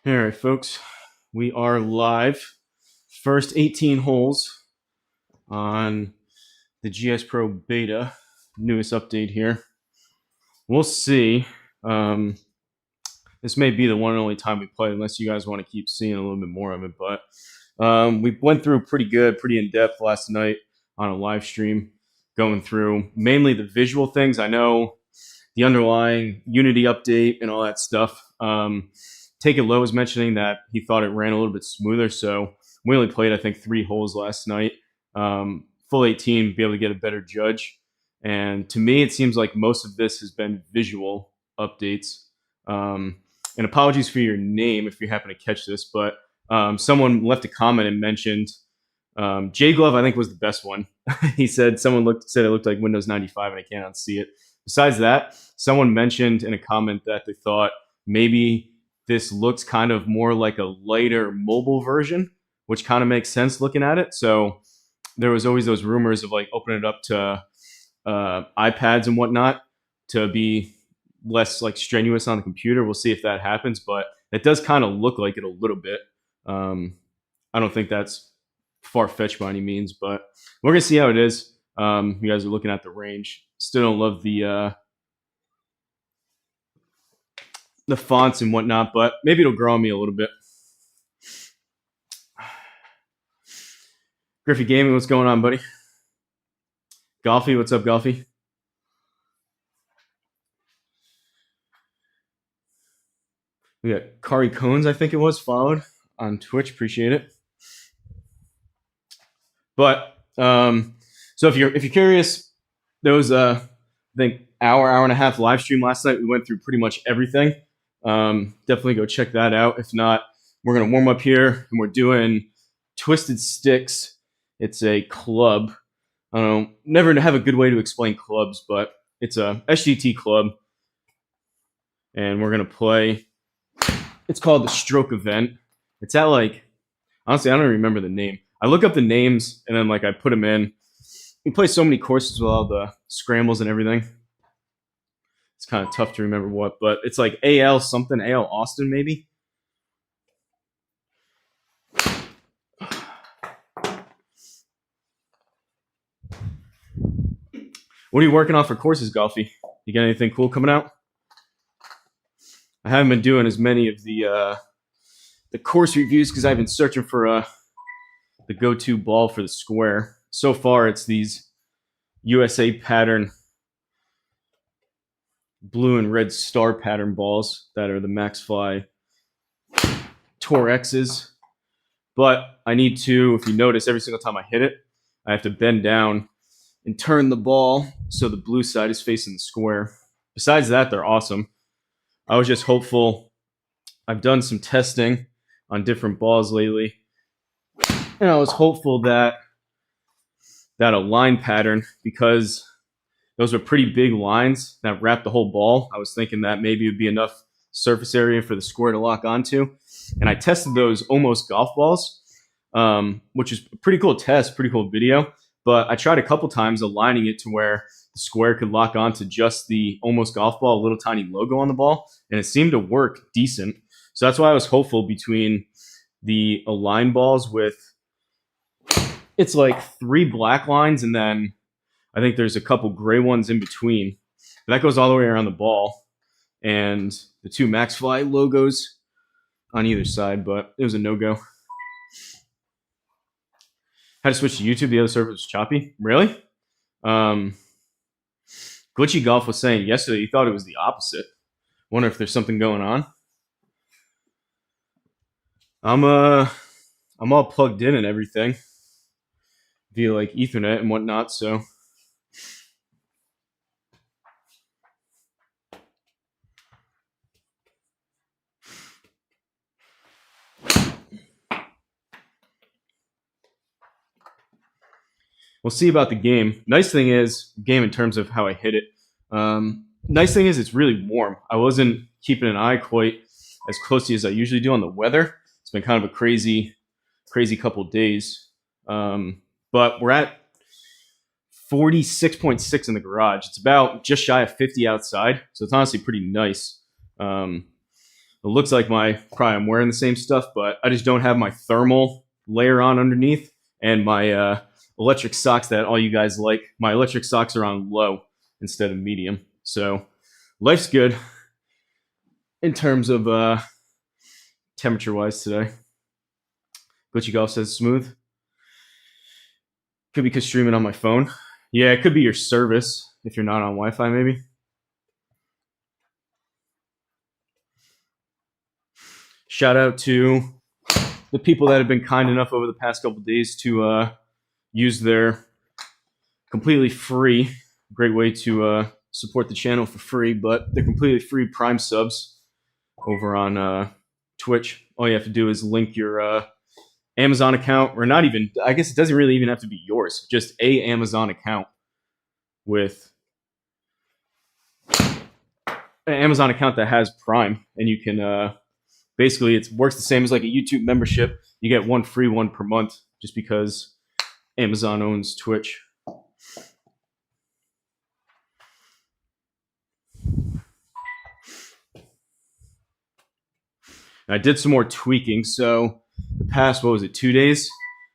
All right, folks, we are live. First 18 holes on the Gspro beta, newest update here. We'll see. This may be the one and only time we play, unless you guys want to keep seeing a little bit more of it. But we went through pretty in depth last night on a live stream, going through mainly the visual things. I know the underlying Unity update and all that stuff. Take It Low was mentioning that he thought it ran a little bit smoother, so we only played, I think, 3 holes last night. Full 18, be able to get a better judge. And to me, it seems like most of this has been visual updates. And apologies for your name if you happen to catch this, but someone left a comment and mentioned J Glove, I think, was the best one. He said someone said it looked like Windows 95, and I cannot see it. Besides that, someone mentioned in a comment that they thought maybe this looks kind of more like a lighter mobile version, which kind of makes sense looking at it. So there was always those rumors of like opening it up to iPads and whatnot to be less like strenuous on the computer. We'll see if that happens, but it does kind of look like it a little bit. I don't think that's far-fetched by any means, but we're gonna see how it is. You guys are looking at the range. Still don't love the fonts and whatnot, but maybe it'll grow on me a little bit. Griffey Gaming, what's going on, buddy? Golfy, what's up, Golfy? We got Kari Cones, I think it was, followed on Twitch. Appreciate it. But so if you're curious, there was I think hour and a half live stream last night. We went through pretty much everything. Definitely go check that out. If not, we're gonna warm up here and we're doing Twisted Sticks. It's a club. I don't know, never have a good way to explain clubs, but it's a SGT club, and we're gonna play. It's called the Stroke Event. It's at like, honestly, I don't even remember the name. I look up the names and then like I put them in. We play so many courses with all the scrambles and everything. It's kind of tough to remember what, but it's like AL something, AL Austin maybe. What are you working on for courses, Golfy? You got anything cool coming out? I haven't been doing as many of the course reviews because I've been searching for the go-to ball for the square. So far, it's these USA pattern blue and red star pattern balls that are the MaxFly Tour X's. But I need to, if you notice, every single time I hit it, I have to bend down and turn the ball so the blue side is facing the square. Besides that, they're awesome. I was just hopeful. I've done some testing on different balls lately, and I was hopeful that a line pattern, because those are pretty big lines that wrap the whole ball. I was thinking that maybe it would be enough surface area for the square to lock onto. And I tested those almost golf balls, which is a pretty cool test, pretty cool video. But I tried a couple times aligning it to where the square could lock onto just the almost golf ball, a little tiny logo on the ball, and it seemed to work decent. So that's why I was hopeful between the align balls with, it's like 3 black lines and then I think there's a couple gray ones in between. But that goes all the way around the ball, and the 2 MaxFly logos on either side, but it was a no-go. Had to switch to YouTube. The other server was choppy. Really? Glitchy Golf was saying yesterday he thought it was the opposite. Wonder if there's something going on. I'm all plugged in and everything via like Ethernet and whatnot, so we'll see about the game. Nice thing is, game in terms of how I hit it. Nice thing is it's really warm. I wasn't keeping an eye quite as closely as I usually do on the weather. It's been kind of a crazy couple days. But we're at 46.6 in the garage. It's about just shy of 50 outside, so it's honestly pretty nice. It looks like I'm wearing the same stuff, but I just don't have my thermal layer on underneath and my electric socks that all you guys like. My electric socks are on low instead of medium. So life's good in terms of temperature wise today. Gucci Golf says smooth. Could be because streaming on my phone. Yeah, it could be your service if you're not on Wi-Fi, maybe. Shout out to the people that have been kind enough over the past couple days to use their completely free, great way to support the channel for free, but they're completely free Prime subs over on Twitch. All you have to do is link your Amazon account, or not even, I guess it doesn't really even have to be yours, just a Amazon account with an Amazon account that has Prime, and you can basically it works the same as like a YouTube membership. You get one free one per month just because Amazon owns Twitch. I did some more tweaking. So the past, 2 days,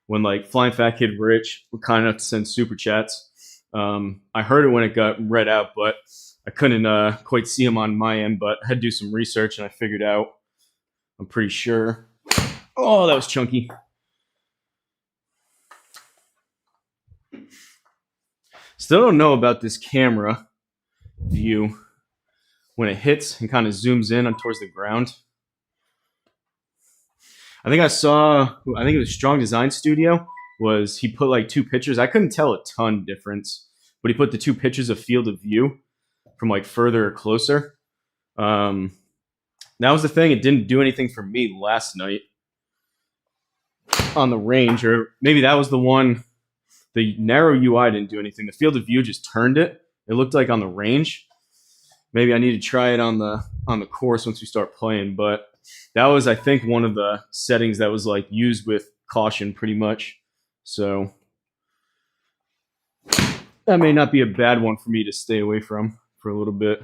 when like Flying Fat Kid Rich were kind enough to send super chats. I heard it when it got read out, but I couldn't quite see them on my end, but I had to do some research and I figured out, I'm pretty sure. Oh, that was chunky. Still don't know about this camera view when it hits and kind of zooms in on towards the ground. I think it was Strong Design Studio, he put like 2 pictures. I couldn't tell a ton difference, but he put the 2 pictures of field of view from like further or closer. That was the thing. It didn't do anything for me last night on the range, or maybe that was the one. The narrow UI didn't do anything. The field of view just turned it. It looked like on the range. Maybe I need to try it on the course once we start playing. But that was, I think, one of the settings that was like used with caution pretty much. So that may not be a bad one for me to stay away from for a little bit.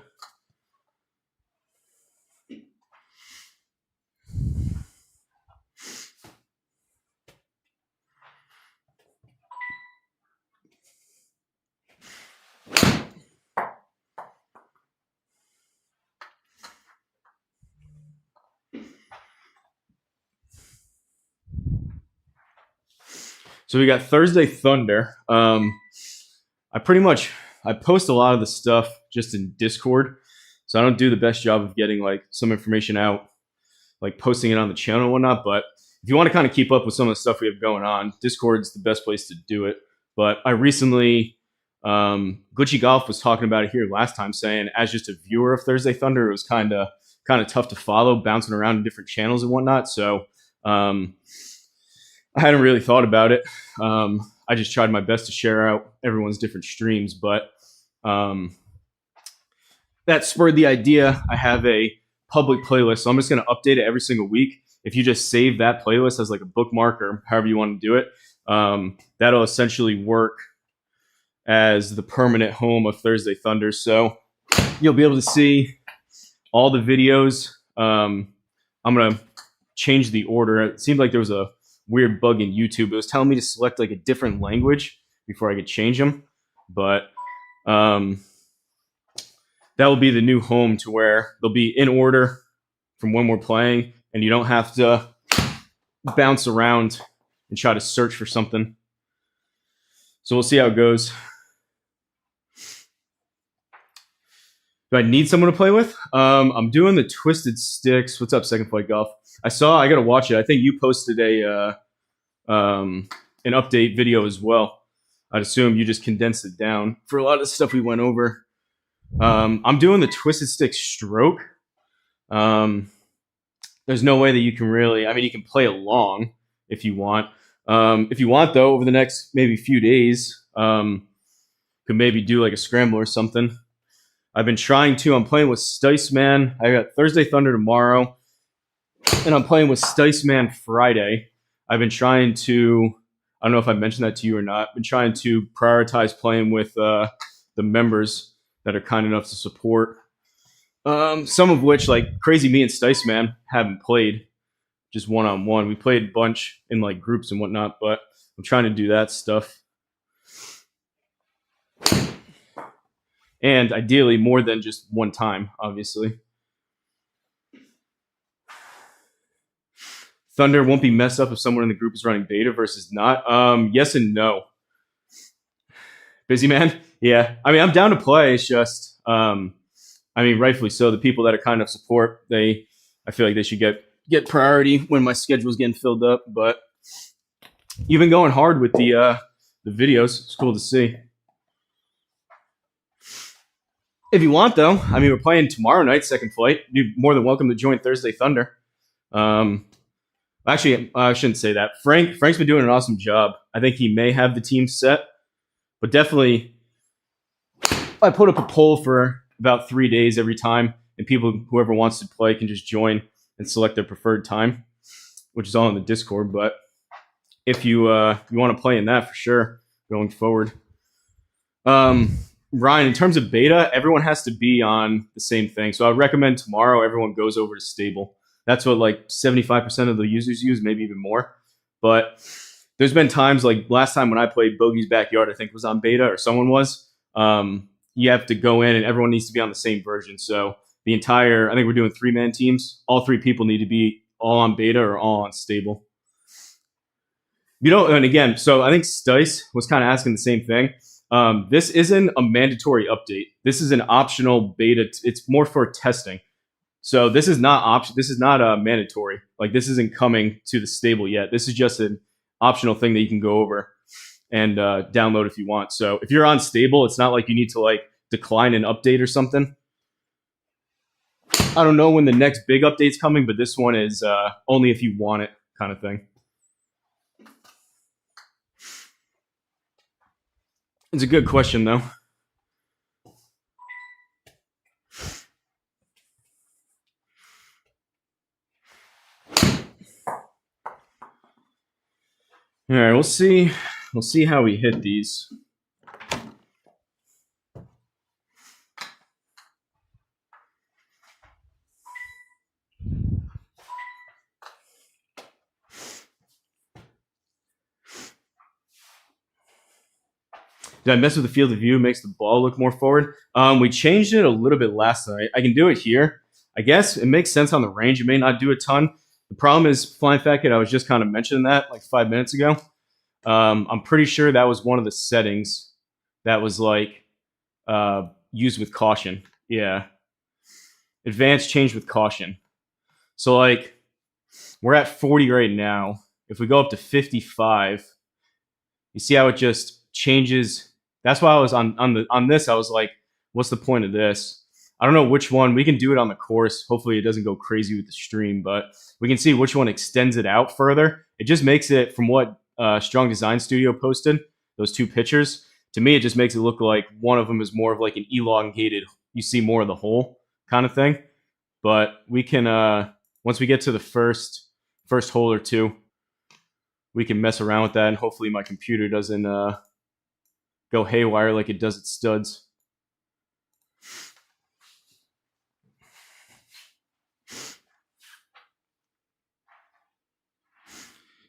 So we got Thursday Thunder. I post a lot of the stuff just in Discord, so I don't do the best job of getting like some information out, like posting it on the channel and whatnot. But if you want to kind of keep up with some of the stuff we have going on, Discord's the best place to do it. But I recently, Gucci Golf was talking about it here last time, saying as just a viewer of Thursday Thunder, it was kind of tough to follow, bouncing around in different channels and whatnot. So I hadn't really thought about it. I just tried my best to share out everyone's different streams, but that spurred the idea. I have a public playlist, so I'm just going to update it every single week. If you just save that playlist as like a bookmark or however you want to do it, that'll essentially work as the permanent home of Thursday Thunder. So you'll be able to see all the videos. I'm going to change the order. It seemed like there was a weird bug in YouTube. It was telling me to select like a different language before I could change them. But that will be the new home, to where they'll be in order from when we're playing, and you don't have to bounce around and try to search for something. So we'll see how it goes. Do I need someone to play with? I'm doing the Twisted Sticks. What's up, Second Flight Golf? I got to watch it. I think you posted an update video as well. I'd assume you just condensed it down for a lot of the stuff we went over. I'm doing the Twisted Stick stroke. There's no way that you can really, you can play along if you want. If you want, though, over the next maybe few days, could maybe do like a scramble or something. I've been trying to. I'm playing with Sticeman. I got Thursday Thunder tomorrow, and I'm playing with Sticeman Friday. I've been trying to, I don't know if I mentioned that to you or not, been trying to prioritize playing with the members that are kind enough to support. Some of which, like Crazy Me and Stice Man, haven't played just one-on-one. We played a bunch in like groups and whatnot, but I'm trying to do that stuff. And ideally more than just one time, obviously. Thunder won't be messed up if someone in the group is running beta versus not. Yes and no. Busy man? Yeah. I mean, I'm down to play. It's just, I mean, rightfully so. The people that are kind of support, I feel like they should get priority when my schedule's getting filled up. But you've been going hard with the videos. It's cool to see. If you want, though, I mean, we're playing tomorrow night, second flight. You're more than welcome to join Thursday Thunder. Actually, I shouldn't say that. Frank's been doing an awesome job. I think he may have the team set, but definitely, I put up a poll for about 3 days every time, and whoever wants to play, can just join and select their preferred time, which is all in the Discord. But if you want to play in that for sure, going forward. Ryan, in terms of beta, everyone has to be on the same thing. So I would recommend tomorrow everyone goes over to stable. That's what like 75% of the users use, maybe even more. But there's been times like last time when I played Bogey's Backyard, I think was on beta, or someone was. You have to go in and everyone needs to be on the same version. So I think we're doing 3-man teams. All 3 people need to be all on beta or all on stable. And again, so I think Stice was kind of asking the same thing. This isn't a mandatory update. This is an optional beta. It's more for testing. So this is not This is not mandatory. Like, this isn't coming to the stable yet. This is just an optional thing that you can go over and download if you want. So if you're on stable, it's not like you need to like decline an update or something. I don't know when the next big update's coming, but this one is only if you want it, kind of thing. It's a good question, though. All right, we'll see. We'll see how we hit these. Did I mess with the field of view? Makes the ball look more forward. We changed it a little bit last night. I can do it here. I guess it makes sense on the range. It may not do a ton. The problem is Flying Fat Kid. I was just kind of mentioning that like 5 minutes ago. I'm pretty sure that was one of the settings that was like used with caution. Yeah. Advanced change with caution. So like we're at 40 right now. If we go up to 55, you see how it just changes. That's why I was on this. I was like, what's the point of this? I don't know which one. We can do it on the course. Hopefully it doesn't go crazy with the stream, but we can see which one extends it out further. It just makes it, from what Strong Design Studio posted, those 2 pictures, to me it just makes it look like one of them is more of like an elongated, you see more of the hole kind of thing. But we can, once we get to the first hole or 2, we can mess around with that, and hopefully my computer doesn't go haywire like it does its studs.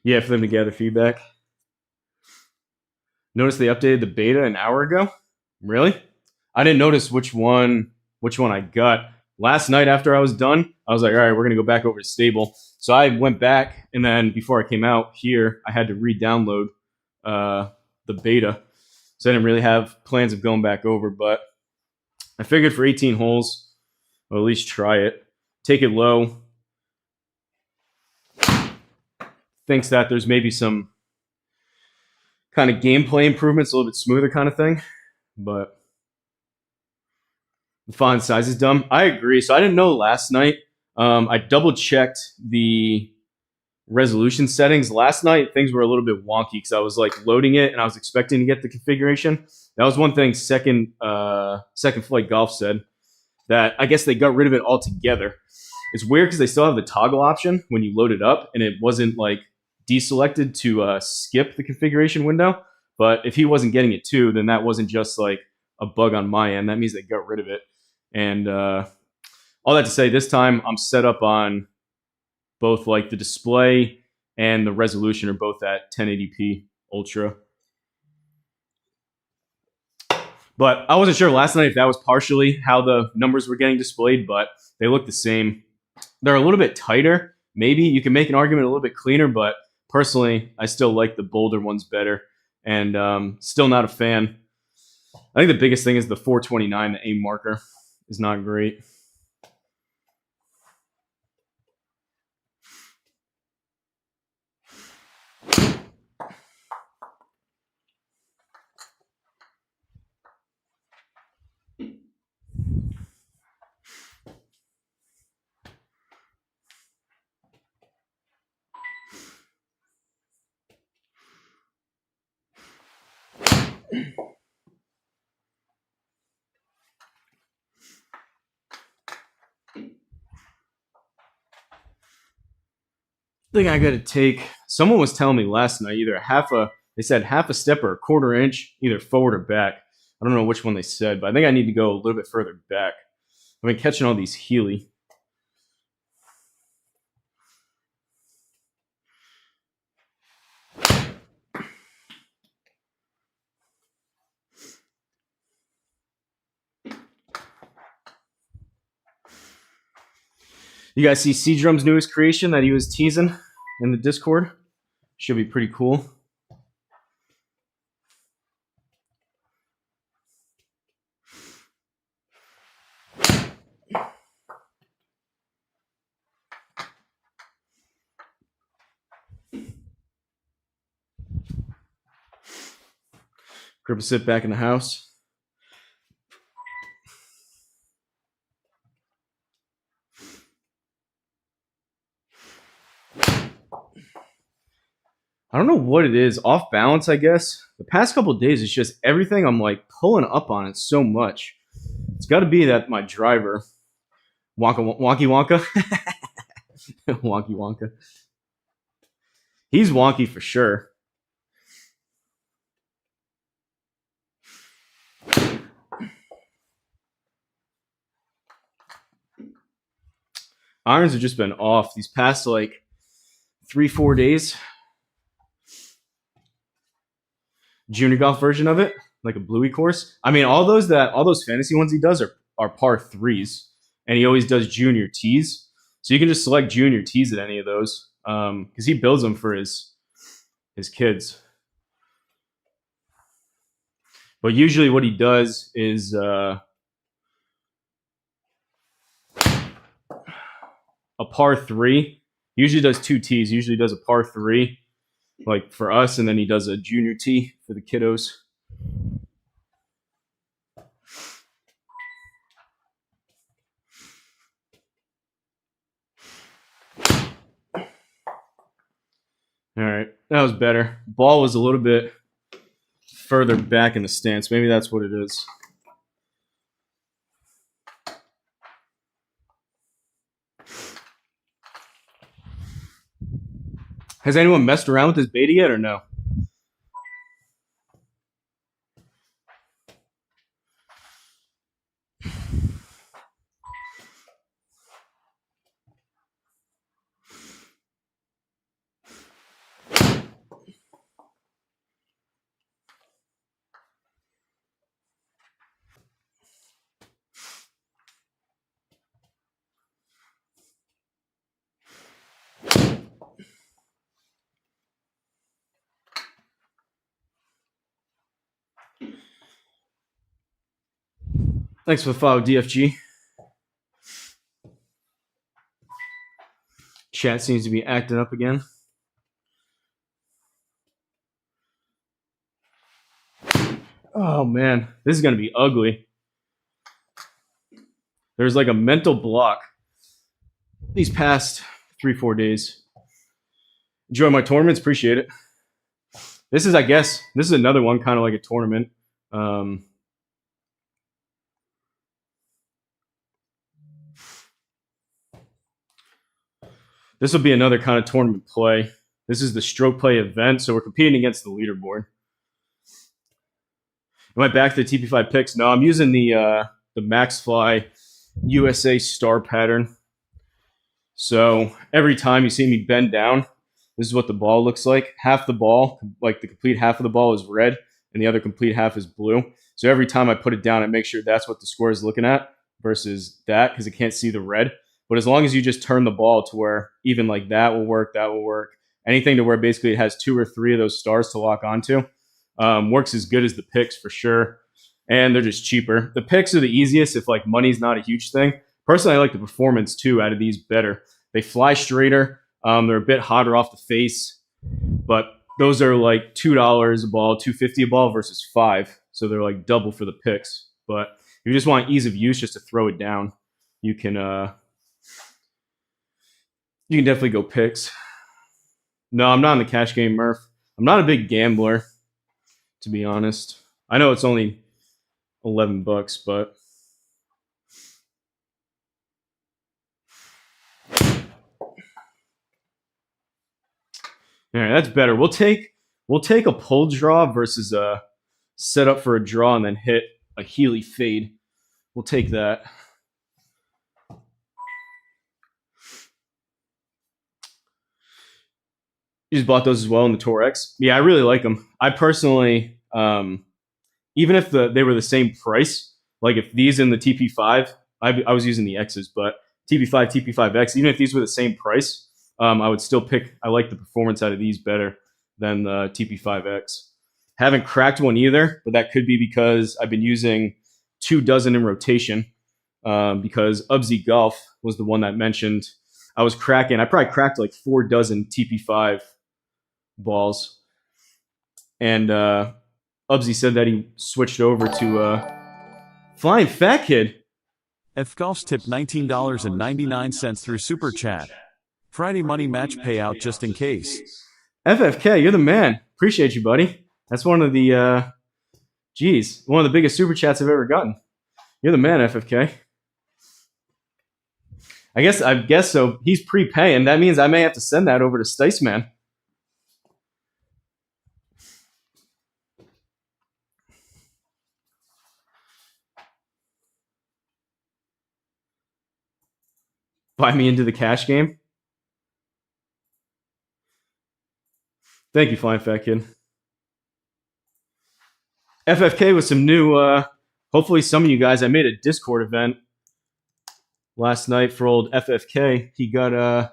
Yeah, for them to gather feedback. Notice they updated the beta an hour ago? Really? I didn't notice which one I got. Last night after I was done, I was like, all right, we're going to go back over to stable. So I went back, and then before I came out here, I had to re-download the beta. So I didn't really have plans of going back over, but I figured for 18 holes, I'll at least try it. Take it low. Thinks that there's maybe some kind of gameplay improvements, a little bit smoother kind of thing. But the font size is dumb. I agree. So I didn't know last night. I double-checked the resolution settings. Last night, things were a little bit wonky because I was like loading it and I was expecting to get the configuration. That was one thing Second Flight Golf said, that I guess they got rid of it altogether. It's weird because they still have the toggle option when you load it up, and it wasn't like deselected to skip the configuration window. But if he wasn't getting it too, then that wasn't just like a bug on my end. That means they got rid of it. And all that to say, this time I'm set up on both like the display and the resolution are both at 1080p Ultra. But I wasn't sure last night if that was partially how the numbers were getting displayed, but they look the same. They're a little bit tighter. Maybe you can make an argument a little bit cleaner, but personally, I still like the bolder ones better, and still not a fan. I think the biggest thing is the 429, the aim marker, is not great. I think I got to take. Someone was telling me last night either they said half a step or a quarter inch, either forward or back. I don't know which one they said, but I think I need to go a little bit further back. I've been catching all these Healy. You guys see C-Drum's newest creation that he was teasing in the Discord? Should be pretty cool. Grip a sit back in the house. I don't know what it is. Off balance, I guess. The past couple of days, it's just everything I'm like pulling up on it so much. It's got to be that my driver, wonky wonka, wonky wonka. He's wonky for sure. Irons have just been off these past like 3-4 days. Junior golf version of it, like a bluey course. I mean, all those fantasy ones he does are par threes, and he always does junior tees. So you can just select junior tees at any of those because he builds them for his kids. But usually, what he does is a par three. He usually does 2 tees. He usually does a par three, like for us, and then he does a junior tee for the kiddos. All right, that was better. Ball was a little bit further back in the stance. Maybe that's what it is. Has anyone messed around with this beta yet or no? Thanks for the follow, DFG. Chat seems to be acting up again. Oh, man. This is going to be ugly. There's like a mental block these past 3-4 days. Enjoy my tournaments. Appreciate it. This is, I guess, this is another one kind of like a tournament. This will be another kind of tournament play. This is the stroke play event, so we're competing against the leaderboard. Am I back to the TP5 picks? No, I'm using the MaxFly USA star pattern. So every time you see me bend down, this is what the ball looks like. Half the ball, like the complete half of the ball, is red, and the other complete half is blue. So every time I put it down, I make sure that's what the square is looking at versus that, because it can't see the red. But as long as you just turn the ball to where even like that will work, anything to where basically it has 2 or 3 of those stars to lock onto, works as good as the picks for sure. And they're just cheaper. The picks are the easiest if like money's not a huge thing. Personally, I like the performance too out of these better. They fly straighter. They're a bit hotter off the face, but those are like $2 a ball, $2.50 a ball versus $5. So they're like double for the picks. But if you just want ease of use, just to throw it down, you can definitely go picks. No, I'm not in the cash game, Murph. I'm not a big gambler, to be honest. I know it's only $11, but all right, that's better. We'll take a pull draw versus a set up for a draw and then hit a Healy fade. We'll take that. You just bought those as well in the Tour X? Yeah, I really like them. I personally, even if they were the same price, like if these in the TP5, I was using the X's, but TP5, TP5X, even if these were the same price, I would still pick, I like the performance out of these better than the TP5X. Haven't cracked one either, but that could be because I've been using 2 dozen in rotation, because Ubsy Golf was the one that mentioned I was cracking. I probably cracked like 4 dozen TP5 balls. And Ubsy said that he switched over to Flying Fat Kid. F Golf's tipped $19.99 through Super Chat. Friday money match payout just in case. FFK, you're the man. Appreciate you, buddy. That's one of the, one of the biggest Super Chats I've ever gotten. You're the man, FFK. I guess so. He's prepaying. That means I may have to send that over to Sticeman. Buy me into the cash game. Thank you, Flying Fat Kid. FFK with some new, hopefully some of you guys, I made a Discord event last night for old FFK. He got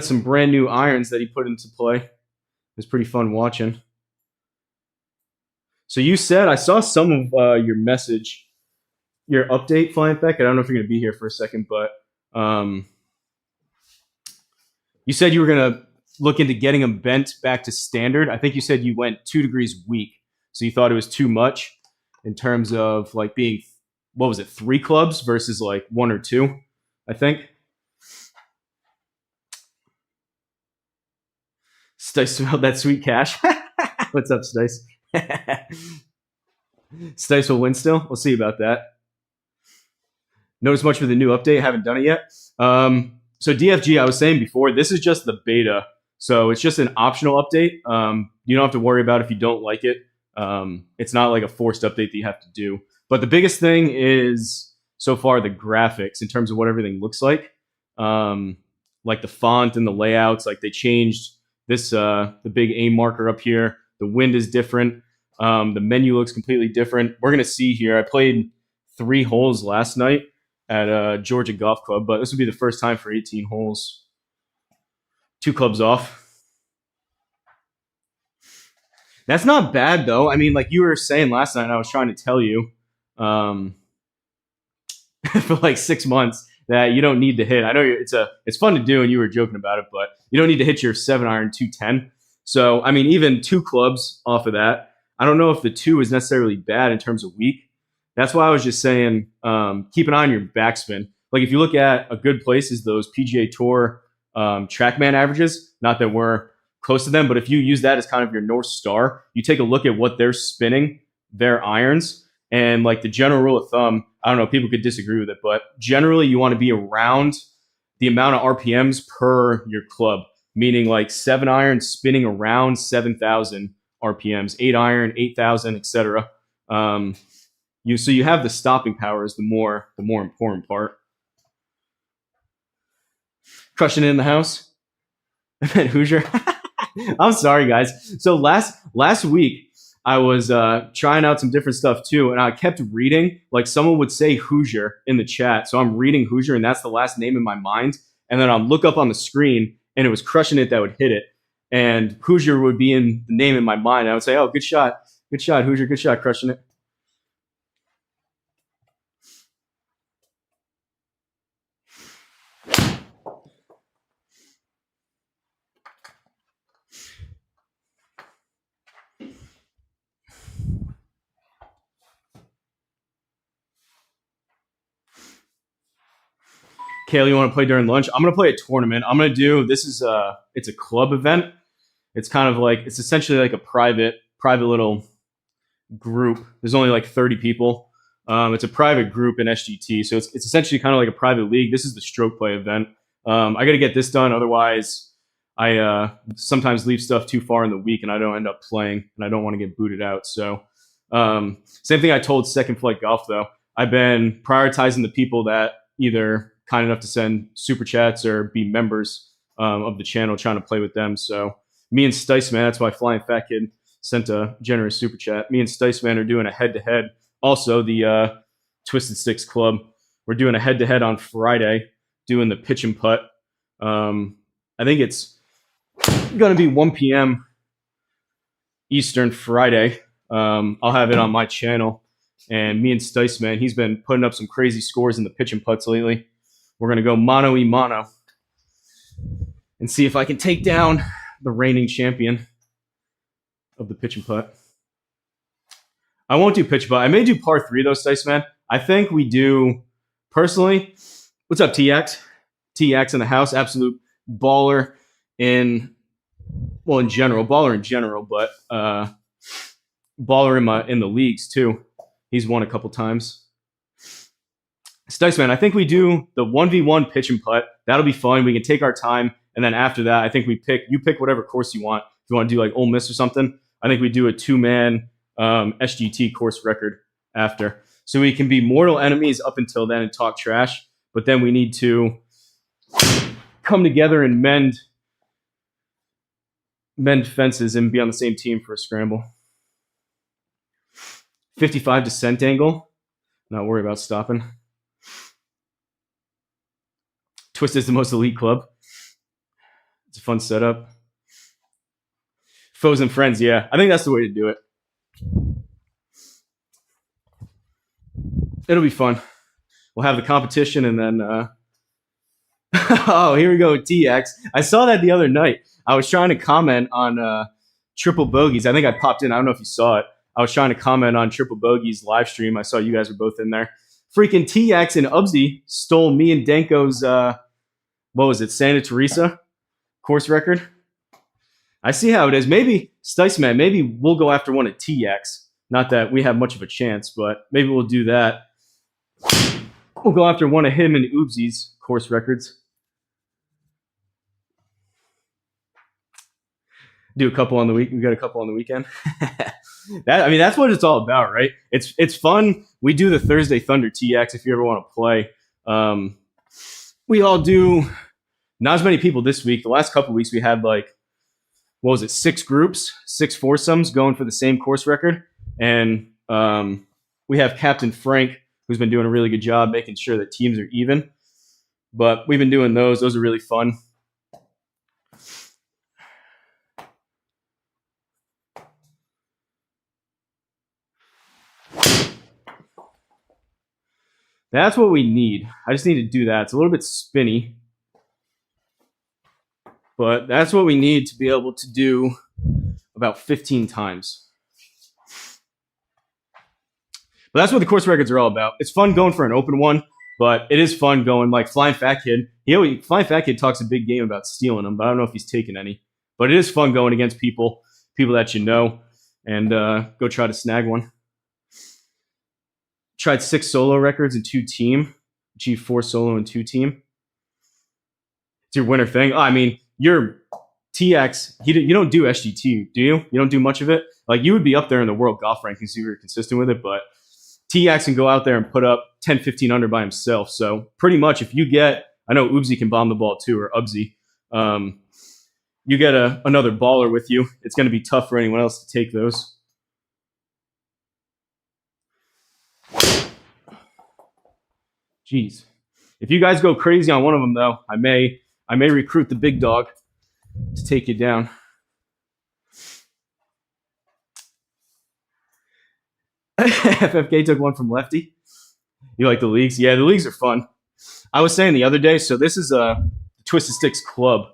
some brand new irons that he put into play. It was pretty fun watching. So you said, I saw some of your message, your update, Flying Fat Kid. I don't know if you're going to be here for a second, but you said you were going to look into getting them bent back to standard. I think you said you went 2 degrees weak. So you thought it was too much in terms of like being, what was it, 3 clubs versus like 1 or 2, I think. Stice smelled that sweet cash. What's up, Stice? Stice will win still. We'll see about that. Notice much for the new update. Haven't done it yet. So DFG, I was saying before, this is just the beta. So it's just an optional update. You don't have to worry about if you don't like it. It's not like a forced update that you have to do. But the biggest thing is, so far, the graphics in terms of what everything looks like. Like the font and the layouts. Like they changed this, the big A marker up here. The wind is different. The menu looks completely different. We're going to see here. I played 3 holes last night at Georgia Golf Club, but this would be the first time for 18 holes. 2 clubs off. That's not bad, though. I mean, like you were saying last night, and I was trying to tell you for like 6 months that you don't need to hit. I know it's fun to do, and you were joking about it, but you don't need to hit your 7-iron 210. So, I mean, even 2 clubs off of that, I don't know if the 2 is necessarily bad in terms of weak. That's why I was just saying keep an eye on your backspin. Like if you look at a good place is those PGA Tour TrackMan averages. Not that we're close to them, but if you use that as kind of your North Star, you take a look at what they're spinning their irons. And like the general rule of thumb, I don't know, people could disagree with it, but generally you want to be around the amount of RPMs per your club, meaning like 7-iron spinning around 7,000 RPMs, 8-iron, 8,000, etc. So you have the stopping power is the more important part. Crushing it in the house. And Hoosier. I'm sorry, guys. So last week I was trying out some different stuff too, and I kept reading. Like someone would say Hoosier in the chat, so I'm reading Hoosier, and that's the last name in my mind. And then I'll look up on the screen, and it was Crushing It that would hit it, and Hoosier would be in the name in my mind. I would say, "Oh, good shot, Hoosier, good shot, Crushing It." Kayla, you want to play during lunch? I'm going to play a tournament. I'm going to do, it's a club event. It's kind of like, it's essentially like a private little group. There's only like 30 people. It's a private group in SGT. So it's essentially kind of like a private league. This is the stroke play event. I got to get this done. Otherwise, I sometimes leave stuff too far in the week and I don't end up playing and I don't want to get booted out. So same thing I told Second Flight Golf, though. I've been prioritizing the people that either kind enough to send super chats or be members of the channel, trying to play with them. So me and Sticeman, that's why Flying Fat Kid sent a generous super chat. Me and Sticeman are doing a head-to-head. Also, the Twisted Sticks Club, we're doing a head-to-head on Friday, doing the pitch and putt. I think it's going to be 1 p.m. Eastern Friday. I'll have it on my channel. And me and Sticeman, he's been putting up some crazy scores in the pitch and putts lately. We're going to go mano-y-mano and see if I can take down the reigning champion of the pitch and putt. I won't do pitch putt. I may do par 3, though, Sticeman. I think we do, personally, what's up, TX? TX in the house, absolute baller in general, but baller in the leagues, too. He's won a couple times. Sticeman, I think we do the 1v1 pitch and putt. That'll be fun. We can take our time. And then after that, I think you pick whatever course you want. If you want to do like Ole Miss or something, I think we do a 2-man SGT course record after. So we can be mortal enemies up until then and talk trash. But then we need to come together and mend fences and be on the same team for a scramble. 55 descent angle. Not worry about stopping. Twist is the most elite club. It's a fun setup. Foes and friends, yeah. I think that's the way to do it. It'll be fun. We'll have the competition and then... oh, here we go with TX. I saw that the other night. I was trying to comment on Triple Bogeys. I think I popped in. I don't know if you saw it. I was trying to comment on Triple Bogey's live stream. I saw you guys were both in there. Freaking TX and Ubsy stole me and Danko's, what was it, Santa Teresa course record. I see how it is. Maybe, Sticeman, maybe we'll go after one at TX. Not that we have much of a chance, but maybe we'll do that. We'll go after one of him and Ubsy's course records. Do a couple on the week. We got a couple on the weekend. That's what it's all about, right? It's fun. We do the Thursday Thunder TX if you ever want to play. We all do. Not as many people this week. The last couple of weeks we had 6 groups, 6 foursomes going for the same course record, and we have Captain Frank who's been doing a really good job making sure that teams are even. But we've been doing those. Those are really fun. That's what we need. I just need to do that. It's a little bit spinny. But that's what we need to be able to do about 15 times. But that's what the course records are all about. It's fun going for an open one, but it is fun going like Flying Fat Kid. Flying Fat Kid talks a big game about stealing them, but I don't know if he's taken any. But it is fun going against people that you know, and go try to snag one. Tried 6 solo records and 2 team. Achieved 4 solo and 2 team. It's your winner thing. You're TX. You don't do SGT, do you? You don't do much of it? You would be up there in the world golf rankings if you were consistent with it, but TX can go out there and put up 10, 15 under by himself. So pretty much if you get, I know Oobsy can bomb the ball too, or Ubsy. You get another baller with you, it's going to be tough for anyone else to take those. Jeez. If you guys go crazy on one of them, though, I may recruit the big dog to take you down. FFK took one from Lefty. You like the leagues? Yeah, the leagues are fun. I was saying the other day, so this is a Twisted Sticks Club,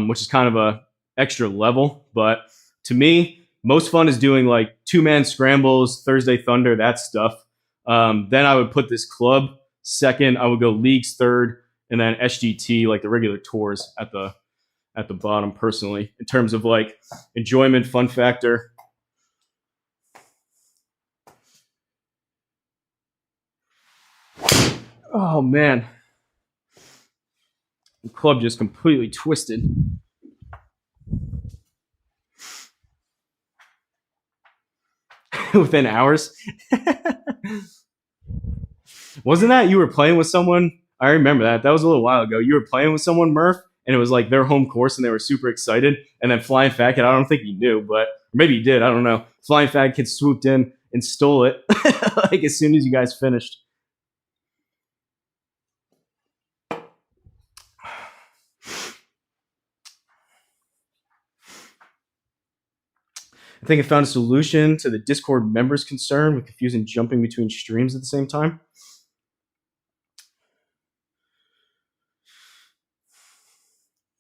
which is kind of a extra level. But to me, most fun is doing like 2-man scrambles, Thursday Thunder, that stuff. Then I would put this club second. I would go leagues third, and then SGT, like the regular tours, at the bottom. Personally, in terms of like enjoyment, fun factor. Oh man, the club just completely twisted. Within hours. Wasn't that you were playing with someone? I remember that. That was a little while ago. You were playing with someone, Murph, and it was like their home course, and they were super excited. And then Flying Fat Kid, I don't think he knew, but maybe he did. I don't know. Flying Fat Kid swooped in and stole it like as soon as you guys finished. I think I found a solution to the Discord members' concern with confusing jumping between streams at the same time.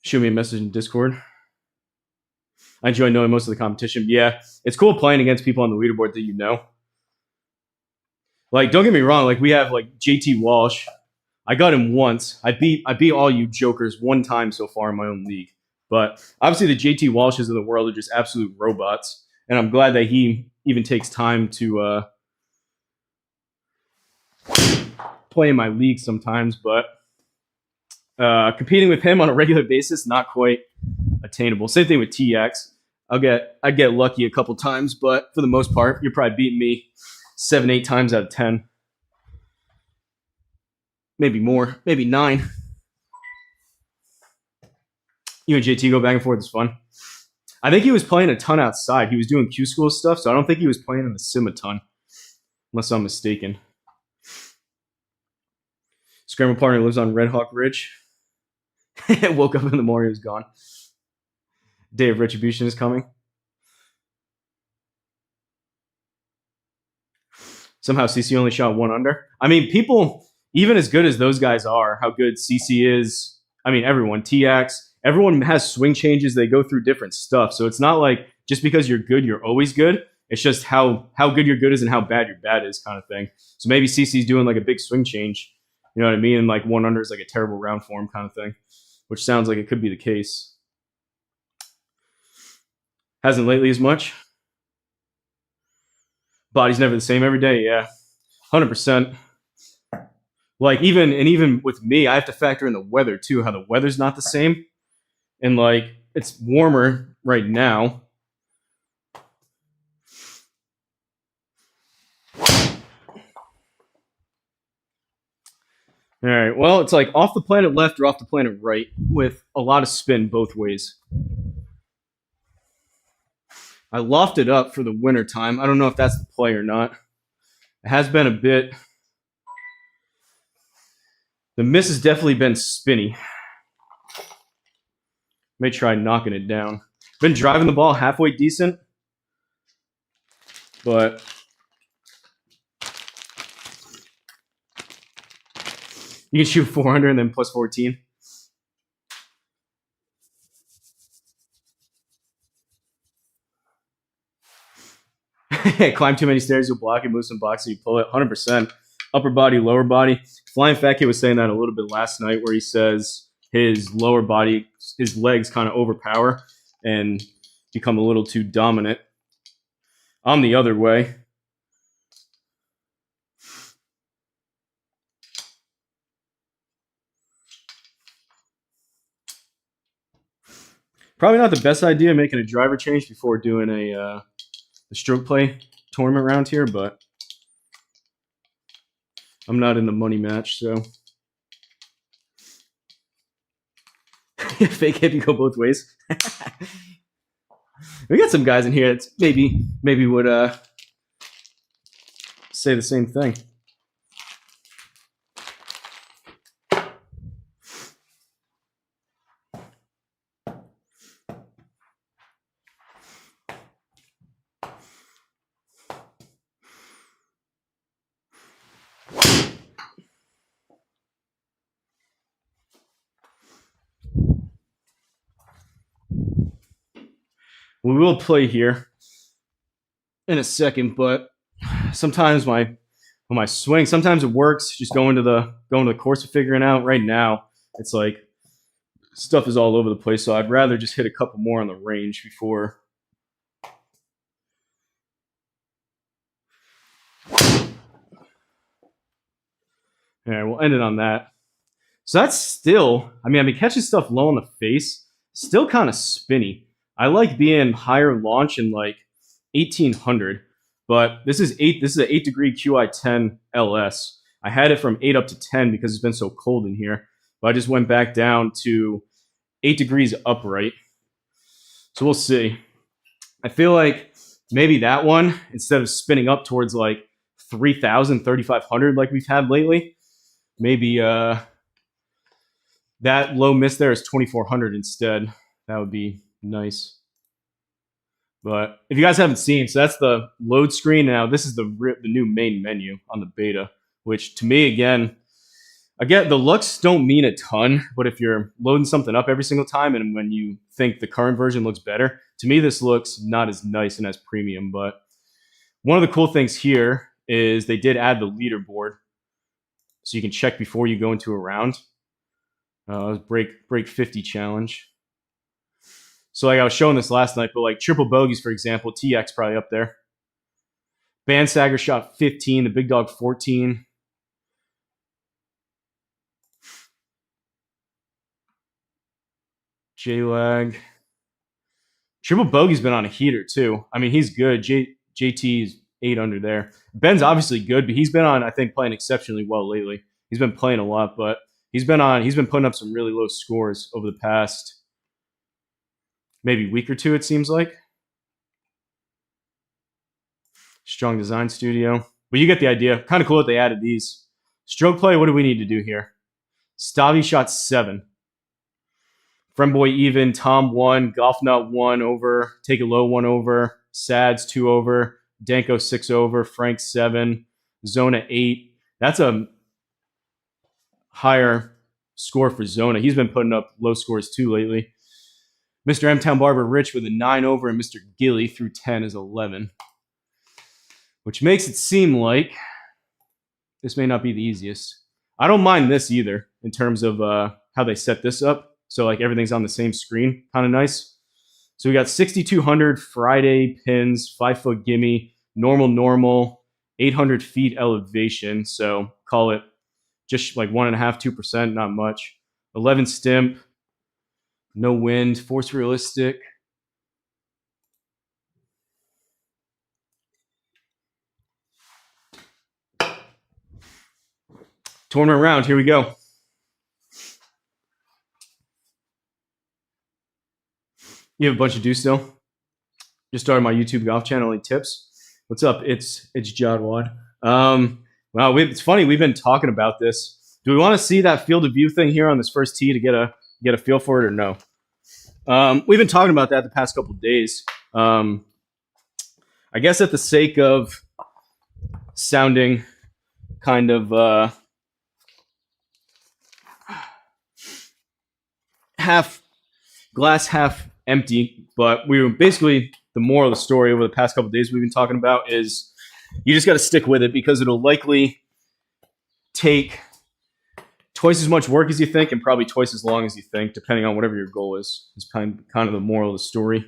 Shoot me a message in Discord. I enjoy knowing most of the competition. Yeah, it's cool playing against people on the leaderboard that you know. Like, don't get me wrong. Like, we have like JT Walsh. I got him once. I beat all you jokers one time so far in my own league. But obviously the JT Walshes of the world are just absolute robots. And I'm glad that he even takes time to play in my league sometimes. But competing with him on a regular basis, not quite attainable. Same thing with TX. I get lucky a couple times, but for the most part, you're probably beating me 7-8 times out of 10. Maybe more, maybe 9. You and JT go back and forth. It's fun. I think he was playing a ton outside. He was doing Q school stuff, so I don't think he was playing in the sim a ton, unless I'm mistaken. Scramble partner lives on Red Hawk Ridge. Woke up in the morning, he was gone. Day of Retribution is coming. Somehow CC only shot 1 under. I mean, people, even as good as those guys are, how good CC is, I mean, everyone, TX, everyone has swing changes. They go through different stuff. So it's not like just because you're good, you're always good. It's just how good your good is and how bad your bad is kind of thing. So maybe CC's doing like a big swing change. You know what I mean? And like 1 under is like a terrible round for him kind of thing, which sounds like it could be the case. Hasn't lately as much. Body's never the same every day. Yeah, 100%. Like even with me, I have to factor in the weather too, how the weather's not the same. And like it's warmer right now. All right, well, it's like off the planet left or off the planet right with a lot of spin both ways. I lofted up for the winter time. I don't know if that's the play or not. It has been a bit. The miss has definitely been spinny. May try knocking it down. Been driving the ball halfway decent, but you can shoot 400 and then plus 14. Climb too many stairs, you'll block it. Move some blocks, so you pull it. 100%. Upper body, lower body. Flying Fat Kid was saying that a little bit last night, where he says his lower body, his legs kind of overpower and become a little too dominant. I'm the other way. Probably not the best idea making a driver change before doing a stroke play tournament round here, but I'm not in the money match, so. Fake hip, you go both ways. We got some guys in here that maybe would say the same thing. We will play here in a second, but sometimes when my swing, sometimes it works just going to the course of figuring out. Right now, it's like stuff is all over the place, so I'd rather just hit a couple more on the range before. All right, we'll end it on that. So that's still, I mean, catching stuff low in the face, still kind of spinny. I like being higher launch in like 1800, but this is an 8 degree QI10 LS. I had it from 8 up to 10 because it's been so cold in here, but I just went back down to 8 degrees upright. So we'll see. I feel like maybe that one, instead of spinning up towards like 3,000, 3,500 like we've had lately, maybe that low miss there is 2,400 instead. That would be nice. But if you guys haven't seen, so that's the load screen. Now this is the new main menu on the beta, which to me, again, the looks don't mean a ton, but if you're loading something up every single time and when you think the current version looks better, to me this looks not as nice and as premium. But one of the cool things here is they did add the leaderboard, so you can check before you go into a round. Break 50 challenge. So like I was showing this last night, but like triple bogeys, for example, TX probably up there. Bandstagger shot 15, the big dog 14. J-Lag. Triple bogey's been on a heater too. I mean, he's good. JT's 8 under there. Ben's obviously good, but he's been on, I think, playing exceptionally well lately. He's been playing a lot, but he's been putting up some really low scores over the past maybe week or two, it seems like. Strong Design Studio. But you get the idea. Kind of cool that they added these. Stroke play, what do we need to do here? Stavi shot 7. Friendboy even, Tom 1, Golf Nut 1 over, Take a Low 1 over, Sads 2 over, Danko 6 over, Frank 7, Zona 8. That's a higher score for Zona. He's been putting up low scores too lately. Mr. M-Town Barber Rich with a 9 over, and Mr. Gilly through 10 is 11. Which makes it seem like this may not be the easiest. I don't mind this either in terms of how they set this up. So like everything's on the same screen, kind of nice. So we got 6,200 Friday pins, 5-foot gimme, normal, 800 feet elevation. So call it just like 1.5%, 2%, not much. 11 stimp, no wind, force realistic. Tournament round, here we go. You have a bunch to do still? Just started my YouTube golf channel, Any Tips. What's up? It's Jadwad. Wow, it's funny, we've been talking about this. Do we want to see that field of view thing here on this first tee to get a feel for it or no? We've been talking about that the past couple of days. I guess at the sake of sounding kind of glass half empty, but we were basically, the moral of the story over the past couple of days we've been talking about is you just got to stick with it because it'll likely take twice as much work as you think and probably twice as long as you think, depending on whatever your goal is. It's kind of the moral of the story. You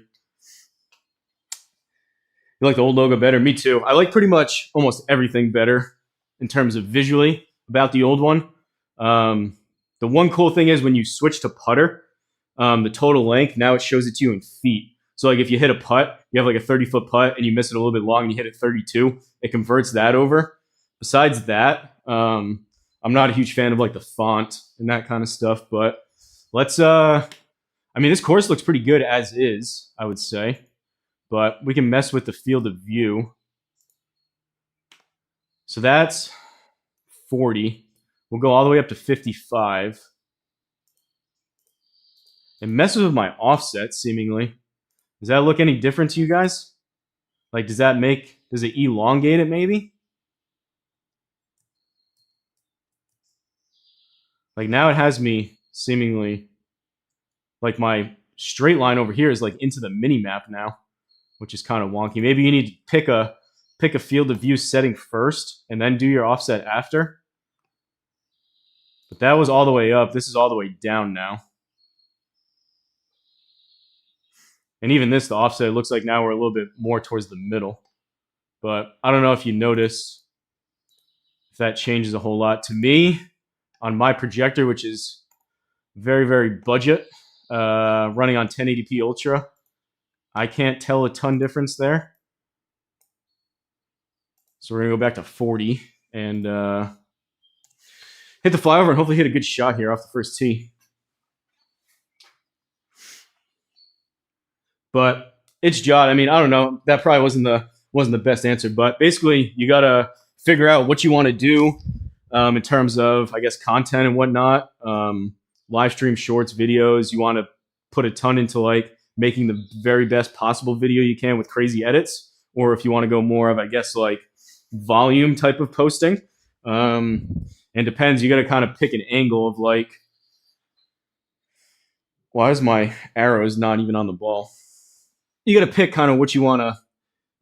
like the old logo better? Me too. I like pretty much almost everything better in terms of visually about the old one. The one cool thing is when you switch to putter, the total length, now it shows it to you in feet. So like if you hit a putt, you have like a 30-foot putt and you miss it a little bit long and you hit it 32, it converts that over. Besides that, I'm not a huge fan of like the font and that kind of stuff, but let's I mean, this course looks pretty good as is, I would say, but we can mess with the field of view. So that's 40. We'll go all the way up to 55. It messes with my offset, seemingly. Does that look any different to you guys? Like, does it elongate it maybe? Like, now it has me seemingly, like, my straight line over here is like into the mini map now, which is kind of wonky. Maybe you need to pick a field of view setting first and then do your offset after. But that was all the way up. This is all the way down now. And even this, the offset, looks like now we're a little bit more towards the middle. But I don't know if you notice if that changes a whole lot. To me, on my projector, which is very, very budget, running on 1080p Ultra, I can't tell a ton difference there. So we're going to go back to 40 and hit the flyover and hopefully hit a good shot here off the first tee. But it's Jod. I mean, I don't know. That probably wasn't the best answer. But basically, you got to figure out what you want to do in terms of, I guess, content and whatnot. Live stream shorts, videos. You want to put a ton into like making the very best possible video you can with crazy edits. Or if you want to go more of, I guess, like volume type of posting. And depends. You got to kind of pick an angle of like, why is my arrows not even on the ball? You got to pick kind of what you want to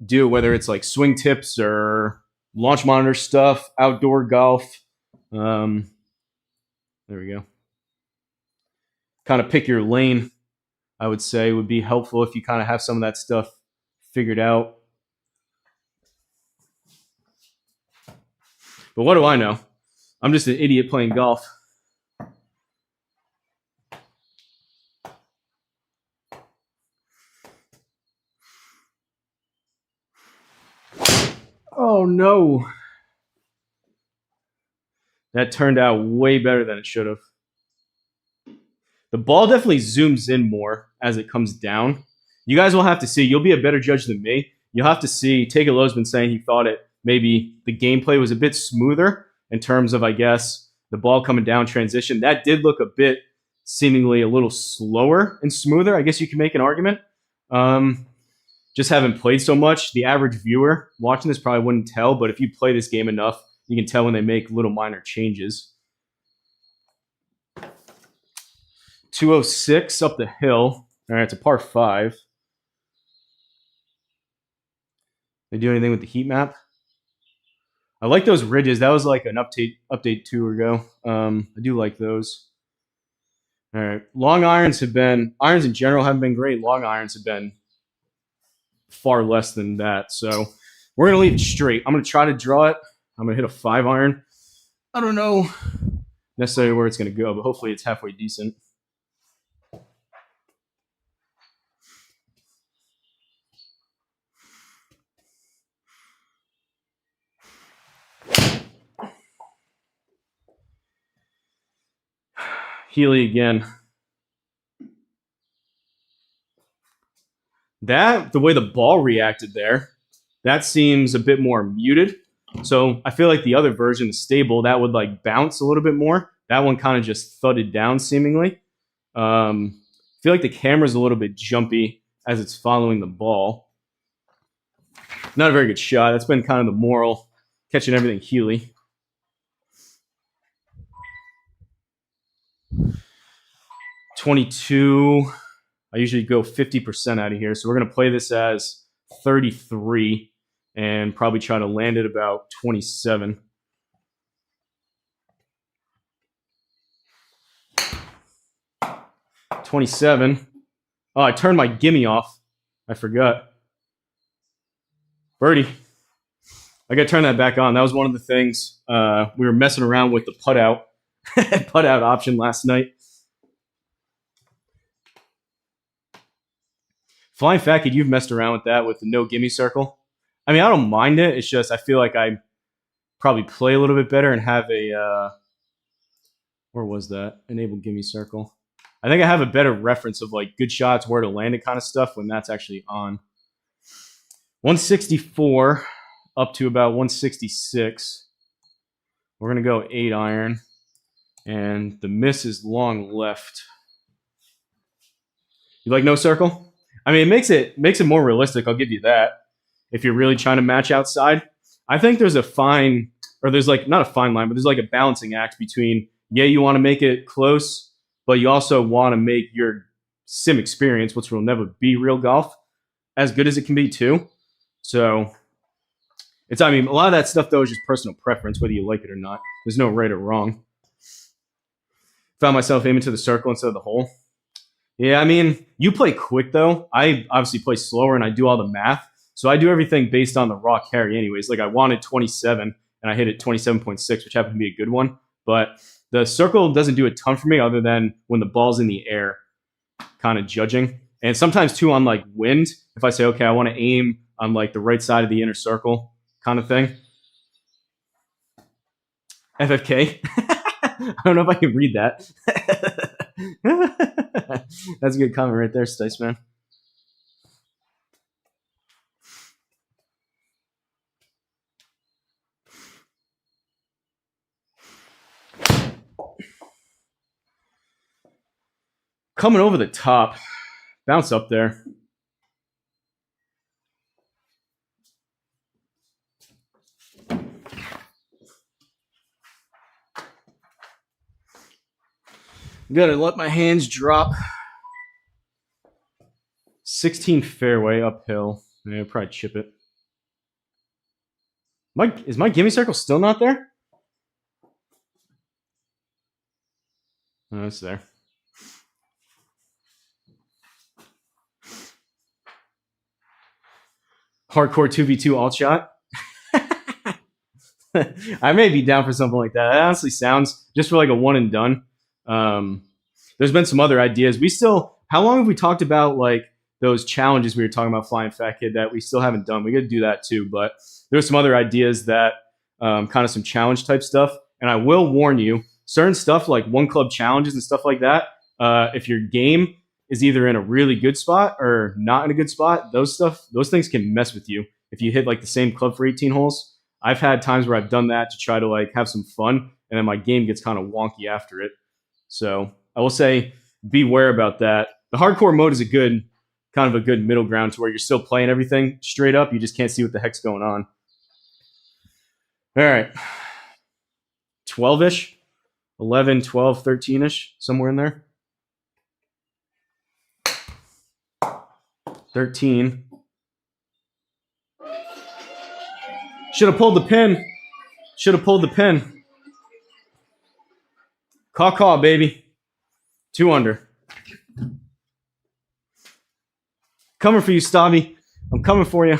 do, whether it's like swing tips or launch monitor stuff, outdoor golf. There we go. Kind of pick your lane, I would say, would be helpful if you kind of have some of that stuff figured out. But what do I know? I'm just an idiot playing golf. Oh no. That turned out way better than it should have. The ball definitely zooms in more as it comes down. You guys will have to see. You'll be a better judge than me. You'll have to see. Taylor's been saying he thought maybe the gameplay was a bit smoother in terms of, I guess, the ball coming down transition. That did look a bit seemingly a little slower and smoother. I guess you can make an argument. Just haven't played so much. The average viewer watching this probably wouldn't tell, but if you play this game enough, you can tell when they make little minor changes. 206 up the hill. All right, it's a par 5. They do anything with the heat map? I like those ridges. That was like an update 2 ago. I do like those. All right, long irons in general haven't been great. Long irons have been far less than that. So we're going to leave it straight. I'm going to try to draw it. I'm going to hit a 5 iron. I don't know necessarily where it's going to go, but hopefully it's halfway decent. Healy again. The way the ball reacted there, that seems a bit more muted. So I feel like the other version, the stable, that would like bounce a little bit more. That one kind of just thudded down seemingly. I feel like the camera's a little bit jumpy as it's following the ball. Not a very good shot. That's been kind of the moral, catching everything Healy. .22. I usually go 50% out of here. So we're going to play this as 33 and probably try to land it about 27. .27. Oh, I turned my gimme off. I forgot. Birdie. I got to turn that back on. That was one of the things. We were messing around with the putt out option last night. Flying Fat Kid, you've messed around with that with the no gimme circle. I mean, I don't mind it. It's just I feel like I probably play a little bit better and have a where was that? Enable gimme circle. I think I have a better reference of like good shots, where to land it kind of stuff when that's actually on. 164 up to about 166. We're going to go 8 iron. And the miss is long left. You like no circle? I mean, it makes it more realistic, I'll give you that. If you're really trying to match outside. I think there's a fine, or there's like, not a fine line, but there's like a balancing act between, yeah, you want to make it close, but you also want to make your sim experience, which will never be real golf, as good as it can be too. So it's, I mean, a lot of that stuff though is just personal preference, whether you like it or not. There's no right or wrong. Found myself aiming to the circle instead of the hole. Yeah, I mean, you play quick though. I obviously play slower and I do all the math. So I do everything based on the raw carry anyways. Like I wanted 27 and I hit it 27.6, which happened to be a good one. But the circle doesn't do a ton for me other than when the ball's in the air, kind of judging. And sometimes too on like wind, if I say, okay, I want to aim on like the right side of the inner circle kind of thing. FFK. I don't know if I can read that. That's a good comment right there, Stice Man. Coming over the top. Bounce up there. Gotta let my hands drop. 16 fairway uphill. Yeah, I'll probably chip it. Is my gimme circle still not there? Oh, it's there. Hardcore 2v2 alt shot. I may be down for something like that. It honestly sounds just for like a one and done. There's been some other ideas. How long have we talked about like those challenges we were talking about, Flying Fat Kid, that we still haven't done? We got to do that too. But there's some other ideas that kind of some challenge type stuff. And I will warn you, certain stuff like one club challenges and stuff like that, if your game is either in a really good spot or not in a good spot, those things can mess with you. If you hit like the same club for 18 holes, I've had times where I've done that to try to like have some fun, and then my game gets kind of wonky after it. So I will say beware about that. The hardcore mode is a good middle ground to where you're still playing everything straight up. You just can't see what the heck's going on. All right. 12-ish, 11, 12, 13-ish, somewhere in there. 13. Should have pulled the pin. Should have pulled the pin. Caw, baby. 2 under. Coming for you, Stabby. I'm coming for you.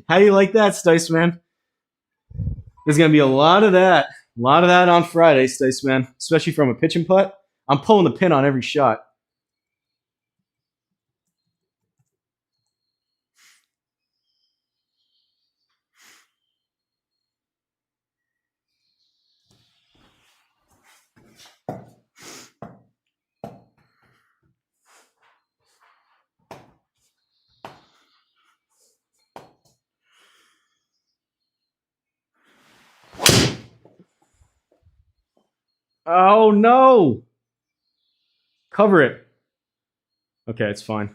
How do you like that, Stice Man? There's going to be a lot of that. A lot of that on Friday, Stice Man. Especially from a pitch and putt. I'm pulling the pin on every shot. Oh, no. Cover it. Okay, it's fine.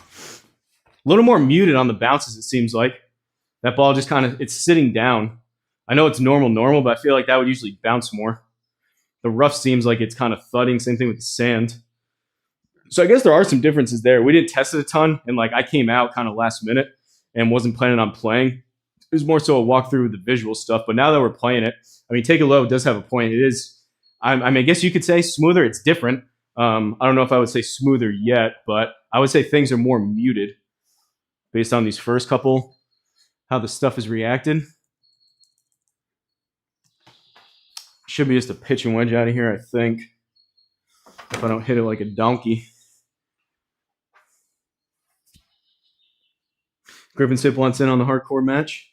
A little more muted on the bounces, it seems like. That ball just kind of, it's sitting down. I know it's normal, but I feel like that would usually bounce more. The rough seems like it's kind of thudding. Same thing with the sand. So I guess there are some differences there. We didn't test it a ton, and like I came out kind of last minute and wasn't planning on playing. It was more so a walkthrough with the visual stuff. But now that we're playing it, I mean, Take It Low does have a point. It is, I mean, I guess you could say smoother. It's different. I don't know if I would say smoother yet, but I would say things are more muted based on these first couple, how the stuff is reacted. Should be just a pitch and wedge out of here, I think. if I don't hit it like a donkey. Grip and Sip wants in on the hardcore match.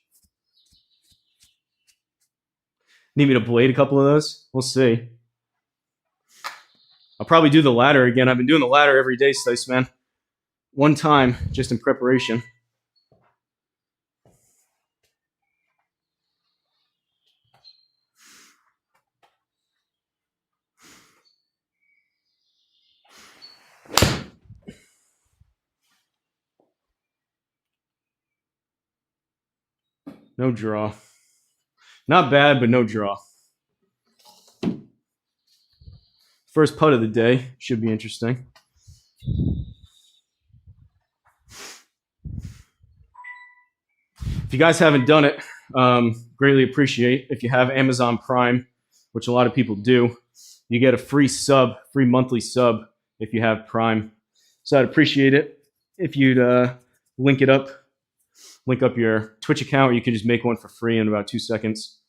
Need me to blade a couple of those? We'll see. I'll probably do the ladder again. I've been doing the ladder every day, Stice Man. One time, just in preparation. No draw. Not bad, but no draw. First putt of the day. Should be interesting. If you guys haven't done it, greatly appreciate. If you have Amazon Prime, which a lot of people do, you get a free monthly sub if you have Prime. So I'd appreciate it if you'd link up your Twitch account, or you can just make one for free in about 2 seconds.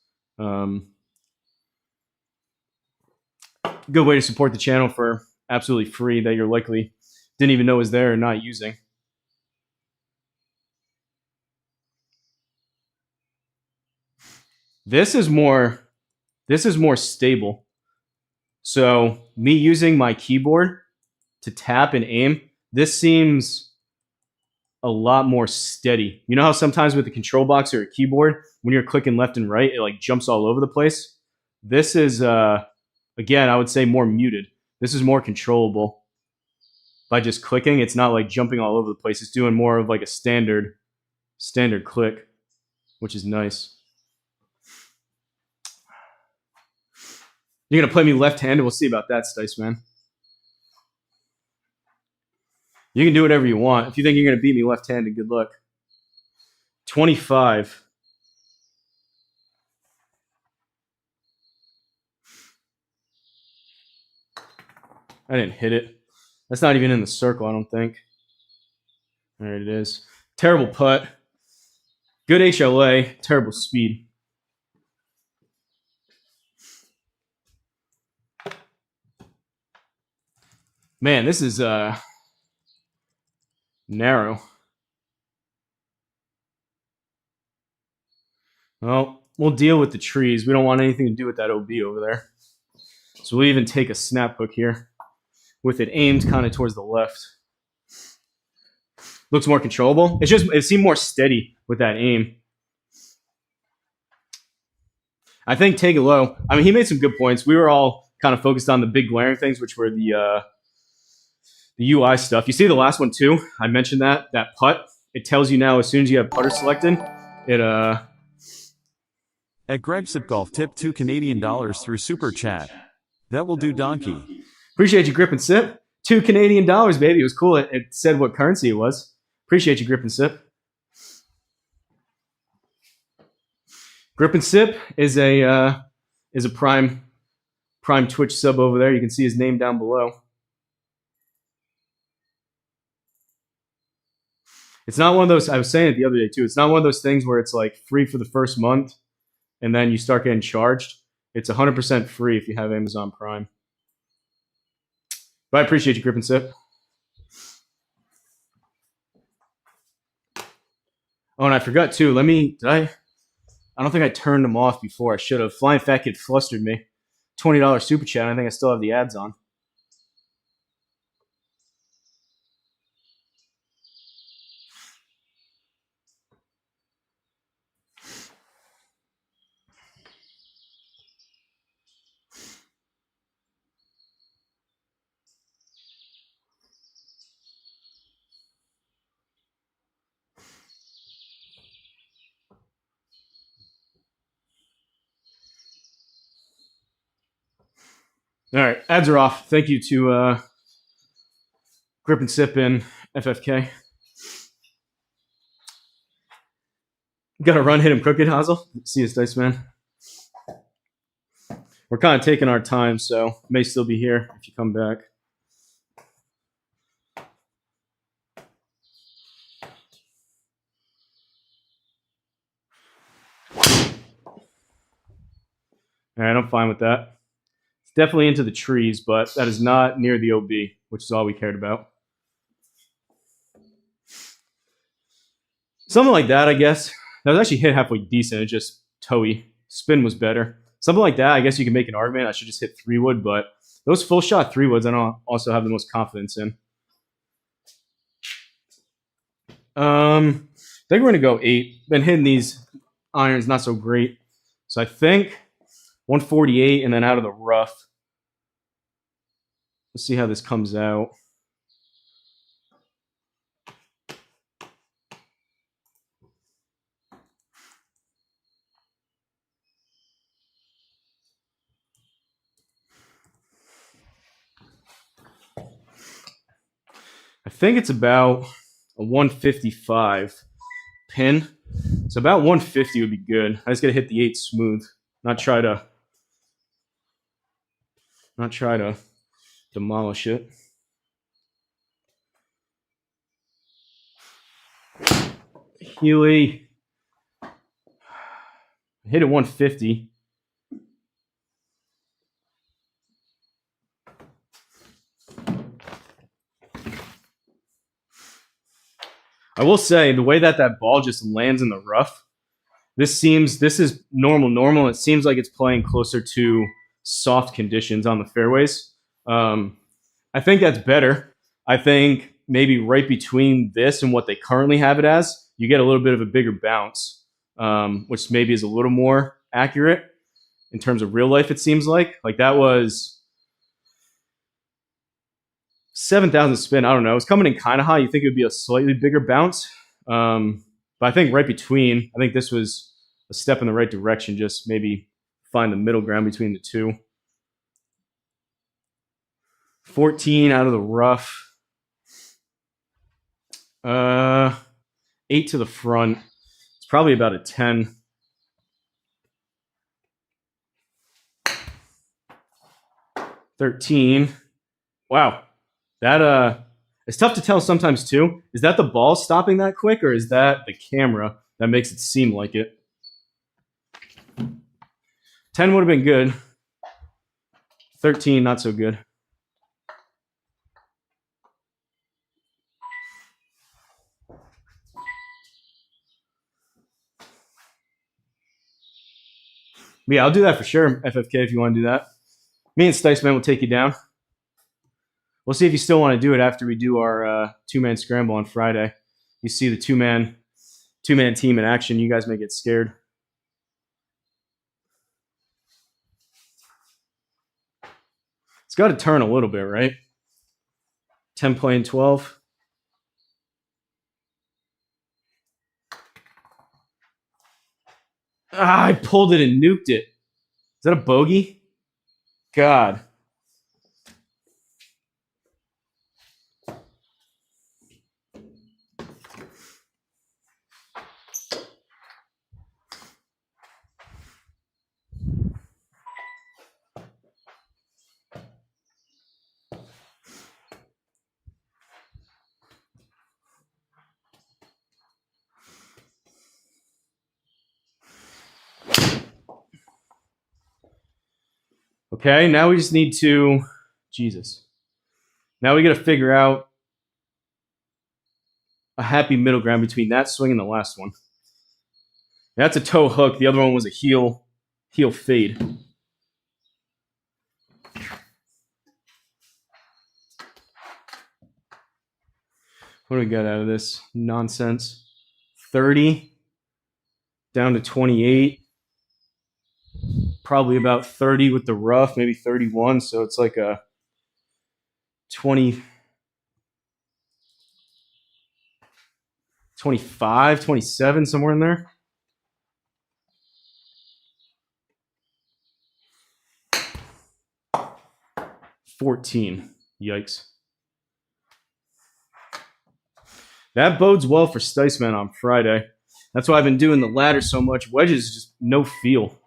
Good way to support the channel for absolutely free that you're likely didn't even know was there and not using. This is more stable. So me using my keyboard to tap and aim, this seems a lot more steady. You know how sometimes with the control box or a keyboard, when you're clicking left and right, it like jumps all over the place? This is, again, I would say more muted. This is more controllable. By just clicking, it's not like jumping all over the place. It's doing more of like a standard click, which is nice. You're going to play me left-handed? We'll see about that, Stice Man. You can do whatever you want. If you think you're going to beat me left-handed, good luck. 25. I didn't hit it. That's not even in the circle, I don't think. There it is. Terrible putt. Good HLA. Terrible speed. Man, this is narrow. Well, we'll deal with the trees. We don't want anything to do with that OB over there. So we'll even take a snap hook here with it aimed kind of towards the left. Looks more controllable. It seemed more steady with that aim. I think take it low. I mean, he made some good points. We were all kind of focused on the big glaring things, which were the UI stuff. You see the last one too? I mentioned that putt. It tells you now as soon as you have putter selected, it At Greg Sip Golf tip $2 Canadian through Super Chat. That will do, donkey. Appreciate you, Grip and Sip. $2 Canadian, baby. It was cool. It said what currency it was. Appreciate you, Grip and Sip. Grip and Sip is a prime Twitch sub over there. You can see his name down below. It's not one of those, I was saying it the other day too, it's not one of those things where it's like free for the first month and then you start getting charged. It's 100% free if you have Amazon Prime. But I appreciate you, Grip and Sip. Oh, and I forgot too, I don't think I turned them off before. I should have. Flying Fat Kid flustered me. $20 super chat. I think I still have the ads on. All right, ads are off. Thank you to Grip and Sip and FFK. Got to run, hit him crooked, Hosel. See you, Dice Man. We're kind of taking our time, so may still be here if you come back. All right, I'm fine with that. definitely into the trees, but that is not near the OB, which is all we cared about. Something like that, I guess. That was actually hit halfway decent. It just toey. Spin was better. Something like that, I guess you can make an argument. I should just hit 3-wood, but those full shot 3-woods I don't also have the most confidence in. I think we're going to go 8. Been hitting these irons not so great. So I think 148 and then out of the rough. Let's see how this comes out. I think it's about a 155 pin. So about 150 would be good. I just got to hit the 8 smooth. Not try to demolish it. Healy. Hit it 150. I will say the way that ball just lands in the rough, this is normal. It seems like it's playing closer to soft conditions on the fairways. I think that's better. I think maybe right between this and what they currently have it as, you get a little bit of a bigger bounce, which maybe is a little more accurate in terms of real life, it seems like. Like that was 7,000 spin. I don't know. It's coming in kind of high. You think it would be a slightly bigger bounce. But I think right between, I think this was a step in the right direction. Just maybe find the middle ground between the two. 14 out of the rough. 8 to the front. It's probably about a 10. $13. Wow. That it's tough to tell sometimes too. Is that the ball stopping that quick, or is that the camera that makes it seem like it? 10 would have been good. 13, not so good. But yeah, I'll do that for sure, FFK, if you want to do that. Me and Sticeman will take you down. We'll see if you still want to do it after we do our 2-man scramble on Friday. You see the two-man team in action, you guys may get scared. It's got to turn a little bit, right? 10 playing 12. I pulled it and nuked it. Is that a bogey? God. Okay, now we just need to, Jesus. Now we got to figure out a happy middle ground between that swing and the last one. That's a toe hook. The other one was a heel fade. What do we got out of this nonsense? 30 down to 28. Probably about 30 with the rough, maybe 31. So it's like a 20, 25, 27, somewhere in there. $14. Yikes. That bodes well for Sticeman on Friday. That's why I've been doing the ladder so much. Wedges, just no feel.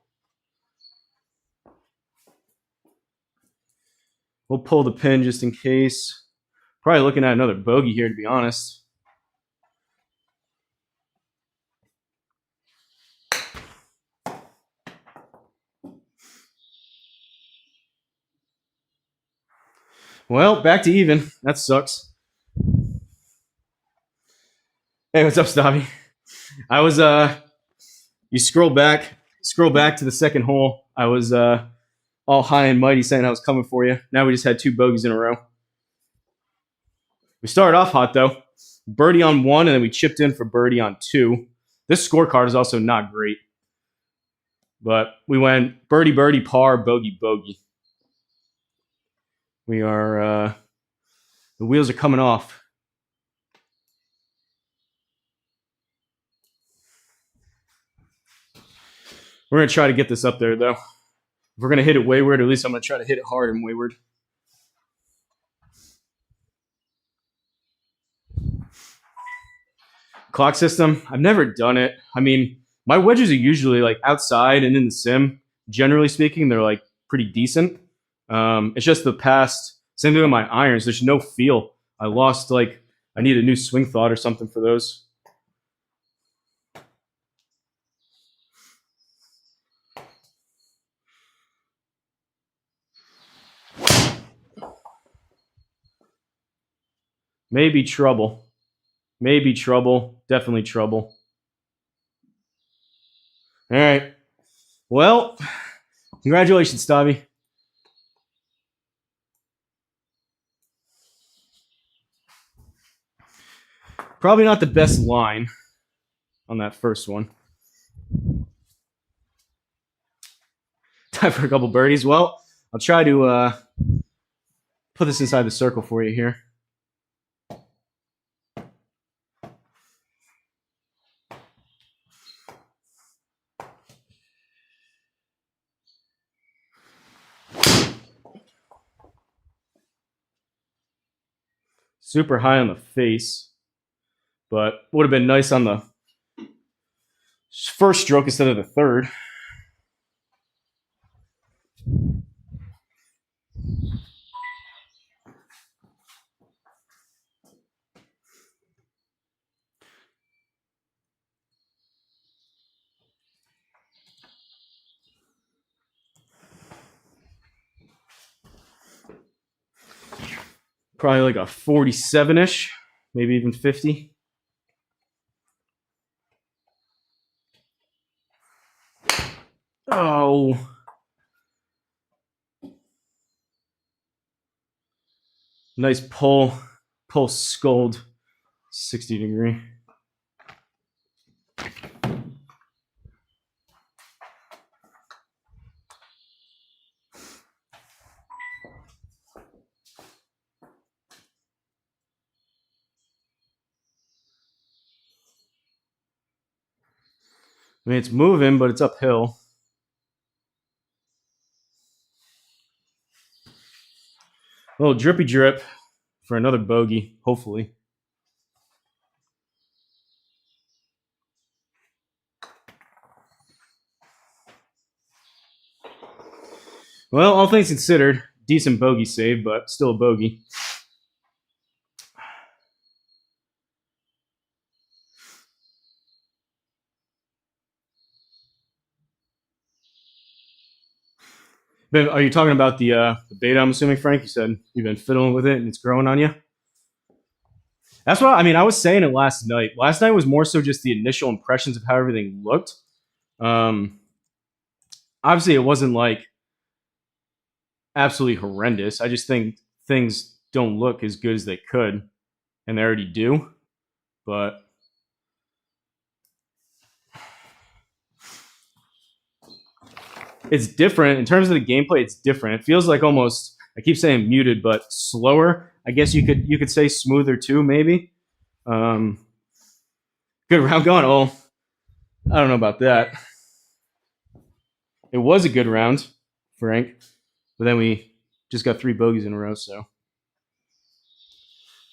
We'll pull the pin just in case. Probably looking at another bogey here, to be honest. Well, back to even. That sucks. Hey, what's up, Stabby? I was you scroll back to the second hole. I was all high and mighty saying I was coming for you. Now we just had 2 bogeys in a row. We started off hot though. Birdie on 1, and then we chipped in for birdie on 2. This scorecard is also not great. But we went birdie, birdie, par, bogey, bogey. We are the wheels are coming off. We're going to try to get this up there, though. If we're going to hit it wayward, at least I'm going to try to hit it hard and wayward. Clock system, I've never done it. I mean, my wedges are usually like outside and in the sim. Generally speaking, they're like pretty decent. It's just the past, same thing with my irons. There's no feel. I lost like, I need a new swing thought or something for those. Maybe trouble. Maybe trouble. Definitely trouble. All right. Well, congratulations, Stabby. Probably not the best line on that first one. Time for a couple birdies. Well, I'll try to put this inside the circle for you here. Super high on the face, but would have been nice on the first stroke instead of the third. Probably like a 47-ish, maybe even 50. Oh. Nice pull scold, 60 degree. I mean, it's moving, but it's uphill. A little drippy drip for another bogey, hopefully. Well, all things considered, decent bogey save, but still a bogey. Ben, are you talking about the beta, I'm assuming, Frank? You said you've been fiddling with it and it's growing on you? That's what I mean. I was saying it last night. Last night was more so just the initial impressions of how everything looked. Obviously, it wasn't like absolutely horrendous. I just think things don't look as good as they could, and they already do. But it's different in terms of the gameplay. It's different. It feels like almost, I keep saying muted, but slower. I guess you could say smoother too, maybe. Good round going. Oh, I don't know about that. It was a good round, Frank, but then we just got 3 bogeys in a row. So,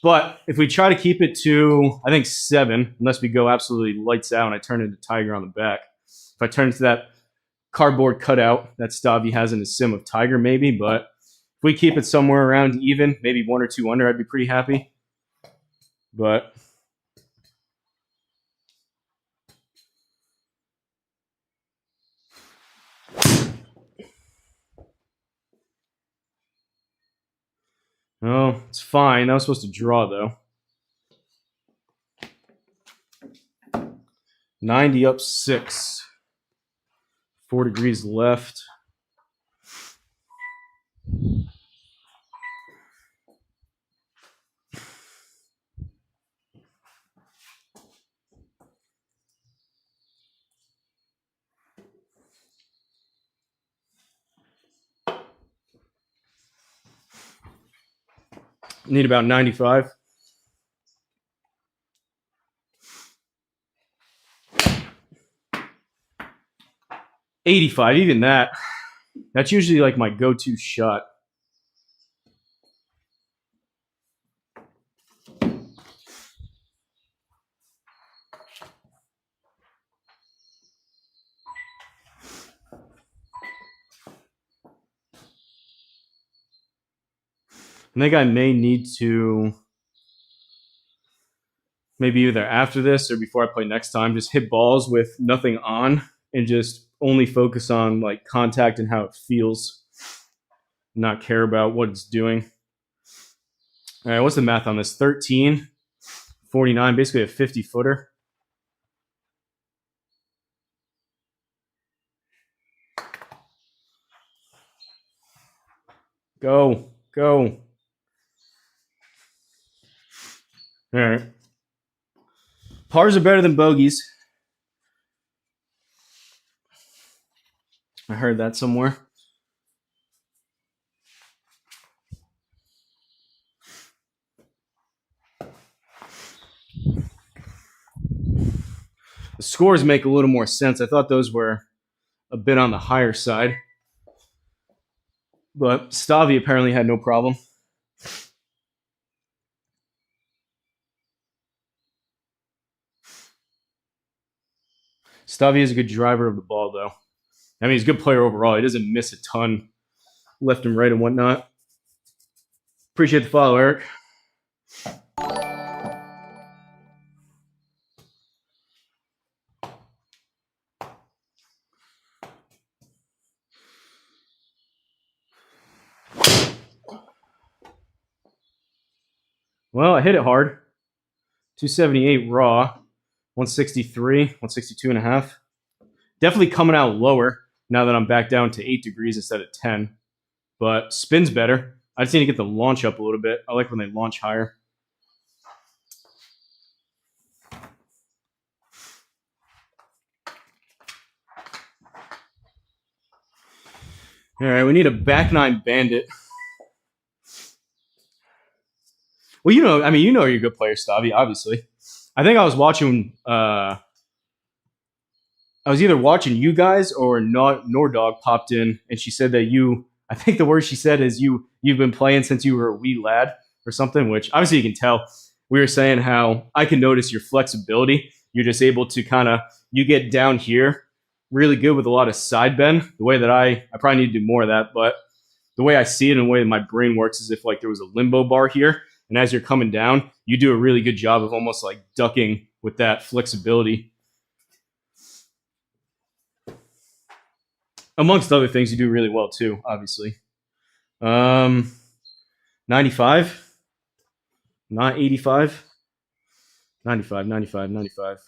but if we try to keep it to, I think 7, unless we go absolutely lights out and I turn into Tiger on the back. If I turn into that cardboard cutout that Stavi has in his sim of Tiger, maybe. But if we keep it somewhere around even, maybe 1 or 2 under, I'd be pretty happy. But Oh, it's fine. That was supposed to draw, though. 90 up 6. 4 degrees left. Need about 95. $85, even that. That's usually like my go-to shot. I think I may need to, maybe either after this or before I play next time, just hit balls with nothing on and just only focus on like contact and how it feels. Not care about what it's doing. All right, what's the math on this? 13, 49, basically a 50-footer. Go, go. All right. Pars are better than bogeys. I heard that somewhere. The scores make a little more sense. I thought those were a bit on the higher side. But Stavi apparently had no problem. Stavi is a good driver of the ball, though. I mean, he's a good player overall. He doesn't miss a ton left and right and whatnot. Appreciate the follow, Eric. Well, I hit it hard. 278 raw, 163, 162 and a half. Definitely coming out lower now that I'm back down to 8 degrees instead of 10. But spin's better. I just need to get the launch up a little bit. I like when they launch higher. All right, we need a back nine bandit. Well, you're a good player, Stavi, obviously. I think I was watching, I was either watching you guys or Nordog popped in, and she said that I think the word she said is you've been playing since you were a wee lad or something, which obviously you can tell. We were saying how I can notice your flexibility. You're just able to you get down here really good with a lot of side bend. The way that I probably need to do more of that, but the way I see it and the way that my brain works is if like there was a limbo bar here, and as you're coming down, you do a really good job of almost like ducking with that flexibility. Amongst other things, you do really well too, obviously. 95, not 85. 95, 95, 95.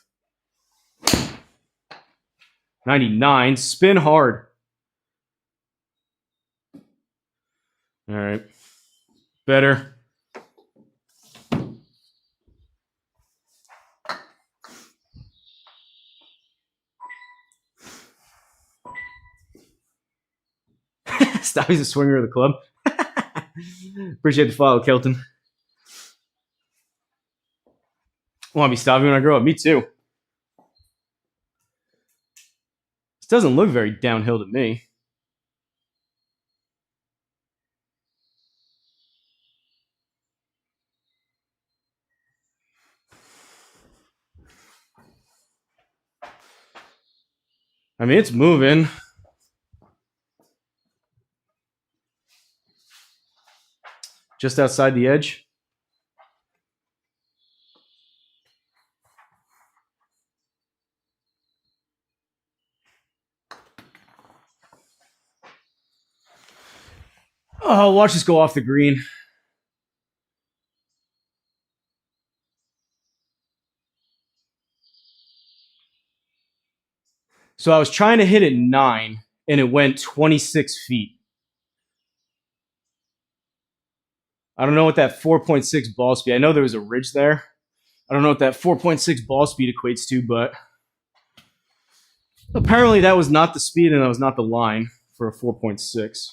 99, spin hard. All right. Better. Stavi's a swinger of the club. Appreciate the follow, Kelton. Want to be Stavi when I grow up? Me too. This doesn't look very downhill to me. I mean, it's moving. Just outside the edge. Oh, watch this go off the green. So I was trying to hit it 9, and it went 26 feet. I don't know what that 4.6 ball speed. I know there was a ridge there. I don't know what that 4.6 ball speed equates to, but apparently that was not the speed and that was not the line for a 4.6.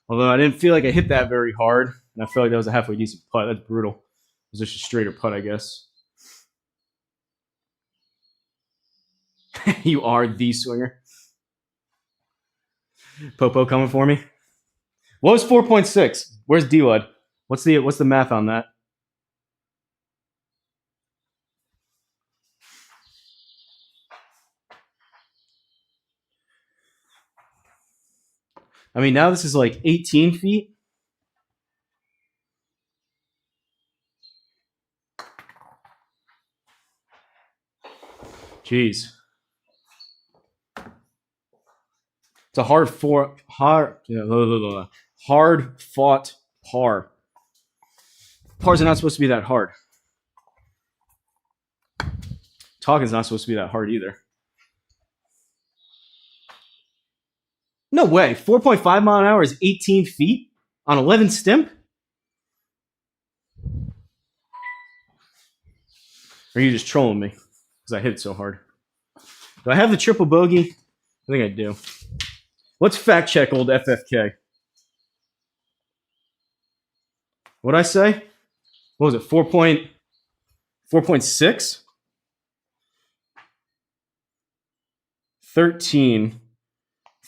Although I didn't feel like I hit that very hard, and I felt like that was a halfway decent putt. That's brutal. It was just a straighter putt, I guess. You are the swinger. Popo coming for me. What was 4.6? Where's D-Lud? What's the math on that? I mean, now this is like 18 feet. Jeez. It's a hard fought par. Pars are not supposed to be that hard. Talking's not supposed to be that hard either. No way. 4.5 mile an hour is 18 feet on 11 stimp? Or are you just trolling me? Because I hit it so hard. Do I have the triple bogey? I think I do. Let's fact check old FFK. What'd I say? What was it? 4.6? 13.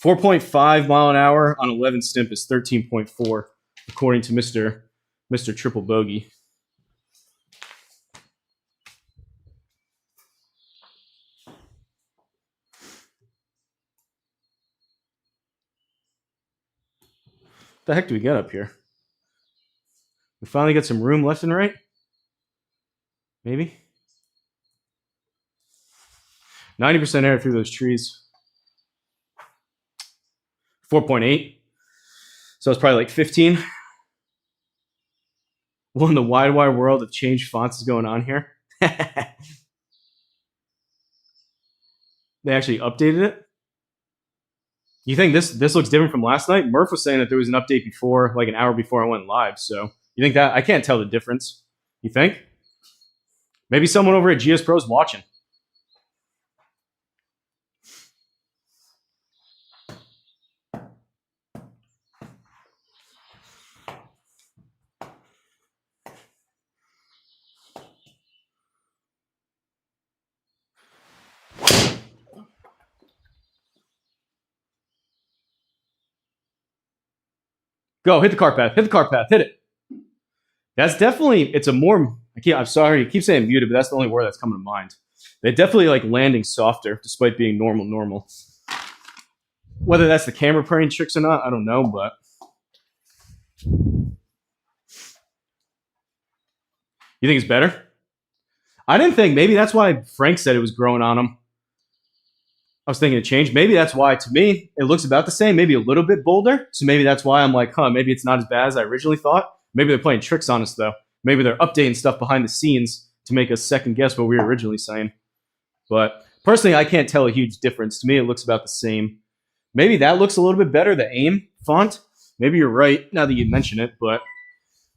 4.5 mile an hour on 11 stimp is 13.4, according to Mr. Triple Bogey. What the heck do we got up here? We finally got some room left and right? Maybe? 90% air through those trees. 4.8. So it's probably like 15. What in the wide world of changed fonts is going on here? They actually updated it? You think this looks different from last night? Murph was saying that there was an update before, like an hour before I went live. So you think that? I can't tell the difference. You think? Maybe someone over at Gspro is watching. Go, hit the cart path. Hit the cart path. Hit it. That's definitely, it's a more, I'm sorry, you keep saying muted, but that's the only word that's coming to mind. They're definitely like landing softer, despite being normal. Whether that's the camera playing tricks or not, I don't know, but. You think it's better? I didn't think, maybe that's why Frank said it was growing on him. I was thinking it changed. Maybe that's why, to me, it looks about the same, maybe a little bit bolder. So maybe that's why I'm like, maybe it's not as bad as I originally thought. Maybe they're playing tricks on us, though. Maybe they're updating stuff behind the scenes to make us second guess what we were originally saying. But personally, I can't tell a huge difference. To me, it looks about the same. Maybe that looks a little bit better, the AIM font. Maybe you're right, now that you mention it. But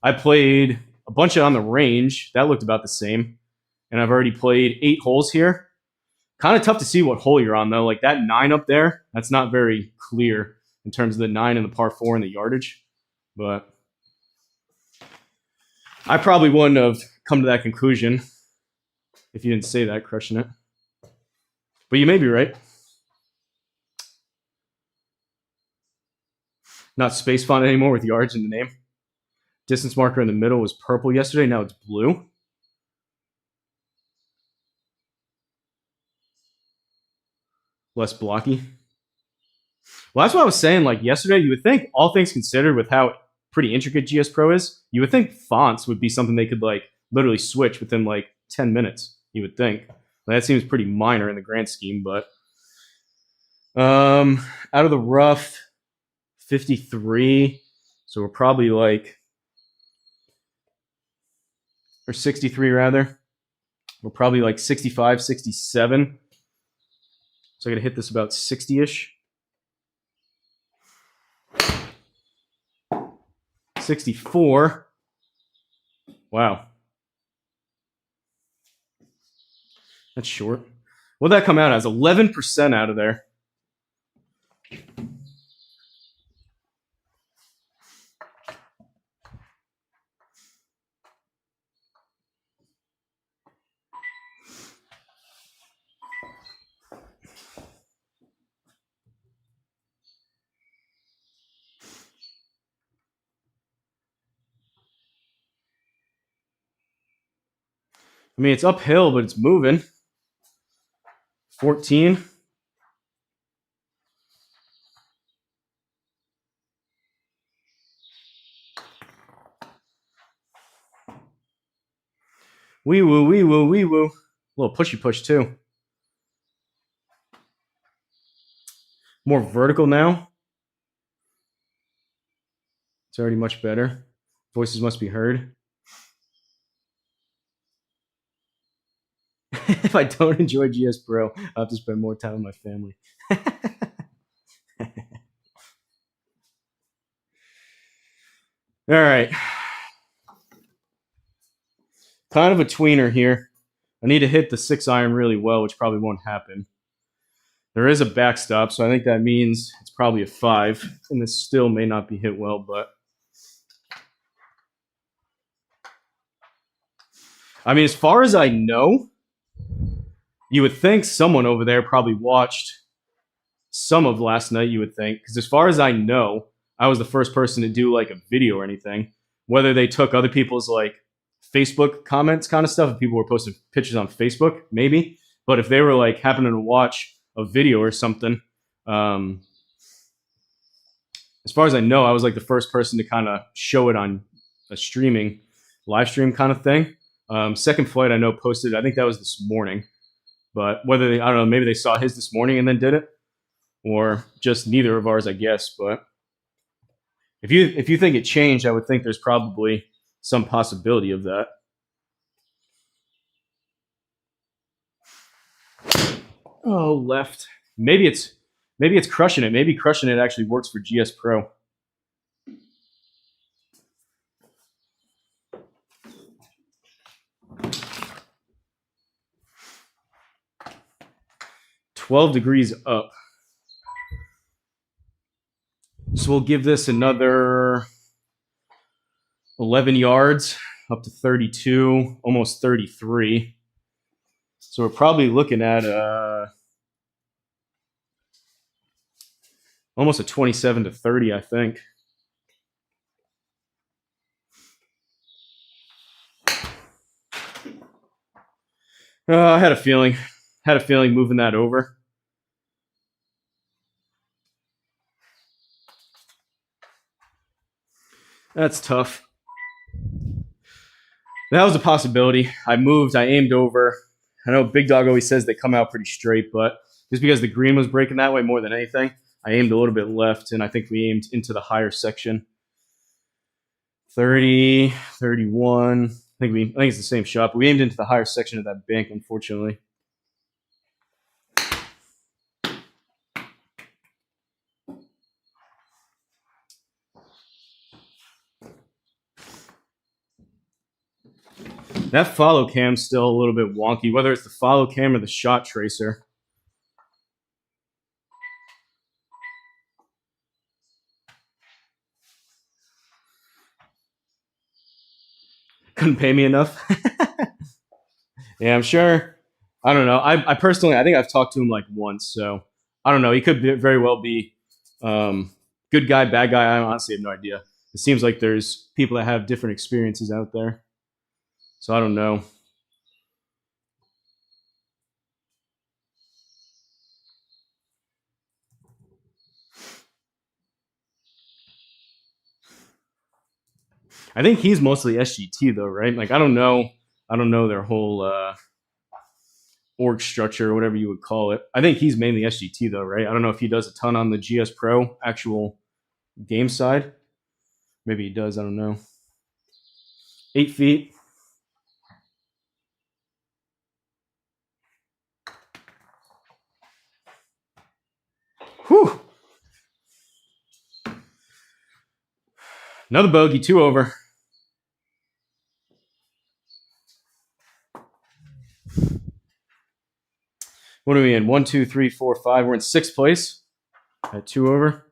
I played a bunch on the range. That looked about the same. And I've already played 8 holes here. Kind of tough to see what hole you're on, though. Like that 9 up there, that's not very clear in terms of the 9 and the par 4 and the yardage. But I probably wouldn't have come to that conclusion if you didn't say that, crushing it. But you may be right. Not space font anymore with yards in the name. Distance marker in the middle was purple yesterday. Now it's blue. Less blocky. Well, that's what I was saying. Like yesterday, you would think, all things considered, with how pretty intricate Gspro is, you would think fonts would be something they could like literally switch within like 10 minutes. You would think. That seems pretty minor in the grand scheme, but out of the rough, 53. So we're probably like, or 63 rather. We're probably like 65, 67. So I got to hit this about 60-ish. 64. Wow. That's short. What'd that come out as? 11% out of there. I mean, it's uphill, but it's moving. 14. Wee woo, wee woo, wee woo. A little pushy push, too. More vertical now. It's already much better. Voices must be heard. If I don't enjoy Gspro, I'll have to spend more time with my family. All right. Kind of a tweener here. I need to hit the 6 iron really well, which probably won't happen. There is a backstop, so I think that means it's probably a 5, and this still may not be hit well, but I mean, as far as I know, you would think someone over there probably watched some of last night, you would think, because as far as I know, I was the first person to do like a video or anything. Whether they took other people's like Facebook comments kind of stuff, if people were posting pictures on Facebook, maybe. But if they were like happening to watch a video or something, as far as I know, I was like the first person to kind of show it on a streaming live stream kind of thing. Second Flight, I know, posted, I think that was this morning. But whether they, I don't know, maybe they saw his this morning and then did it, or just neither of ours, I guess. But if you think it changed, I would think there's probably some possibility of that. Oh, left. Maybe it's crushing it. Maybe crushing it actually works for Gspro. $12 up. So we'll give this another 11 yards up to 32, almost 33. So we're probably looking at almost a 27 to 30, I think. I had a feeling moving that over. That's tough. That was a possibility. I aimed over. I know Big Dog always says they come out pretty straight, but just because the green was breaking that way more than anything, I aimed a little bit left, and I think we aimed into the higher section. 30, 31. I think it's the same shot, but we aimed into the higher section of that bank, unfortunately. That follow cam's still a little bit wonky, whether it's the follow cam or the shot tracer. Couldn't pay me enough. Yeah, I'm sure. I don't know. I personally, I think I've talked to him like once, so I don't know. He could very well be good guy, bad guy. I honestly have no idea. It seems like there's people that have different experiences out there, so I don't know. I think he's mostly SGT though, right? Like I don't know their whole org structure or whatever you would call it. I think he's mainly SGT though, right? I don't know if he does a ton on the Gspro actual game side. Maybe he does. I don't know. 8 feet. Another bogey, 2 over. What are we in? 1, 2, 3, 4, 5. We're in 6th place at 2 over.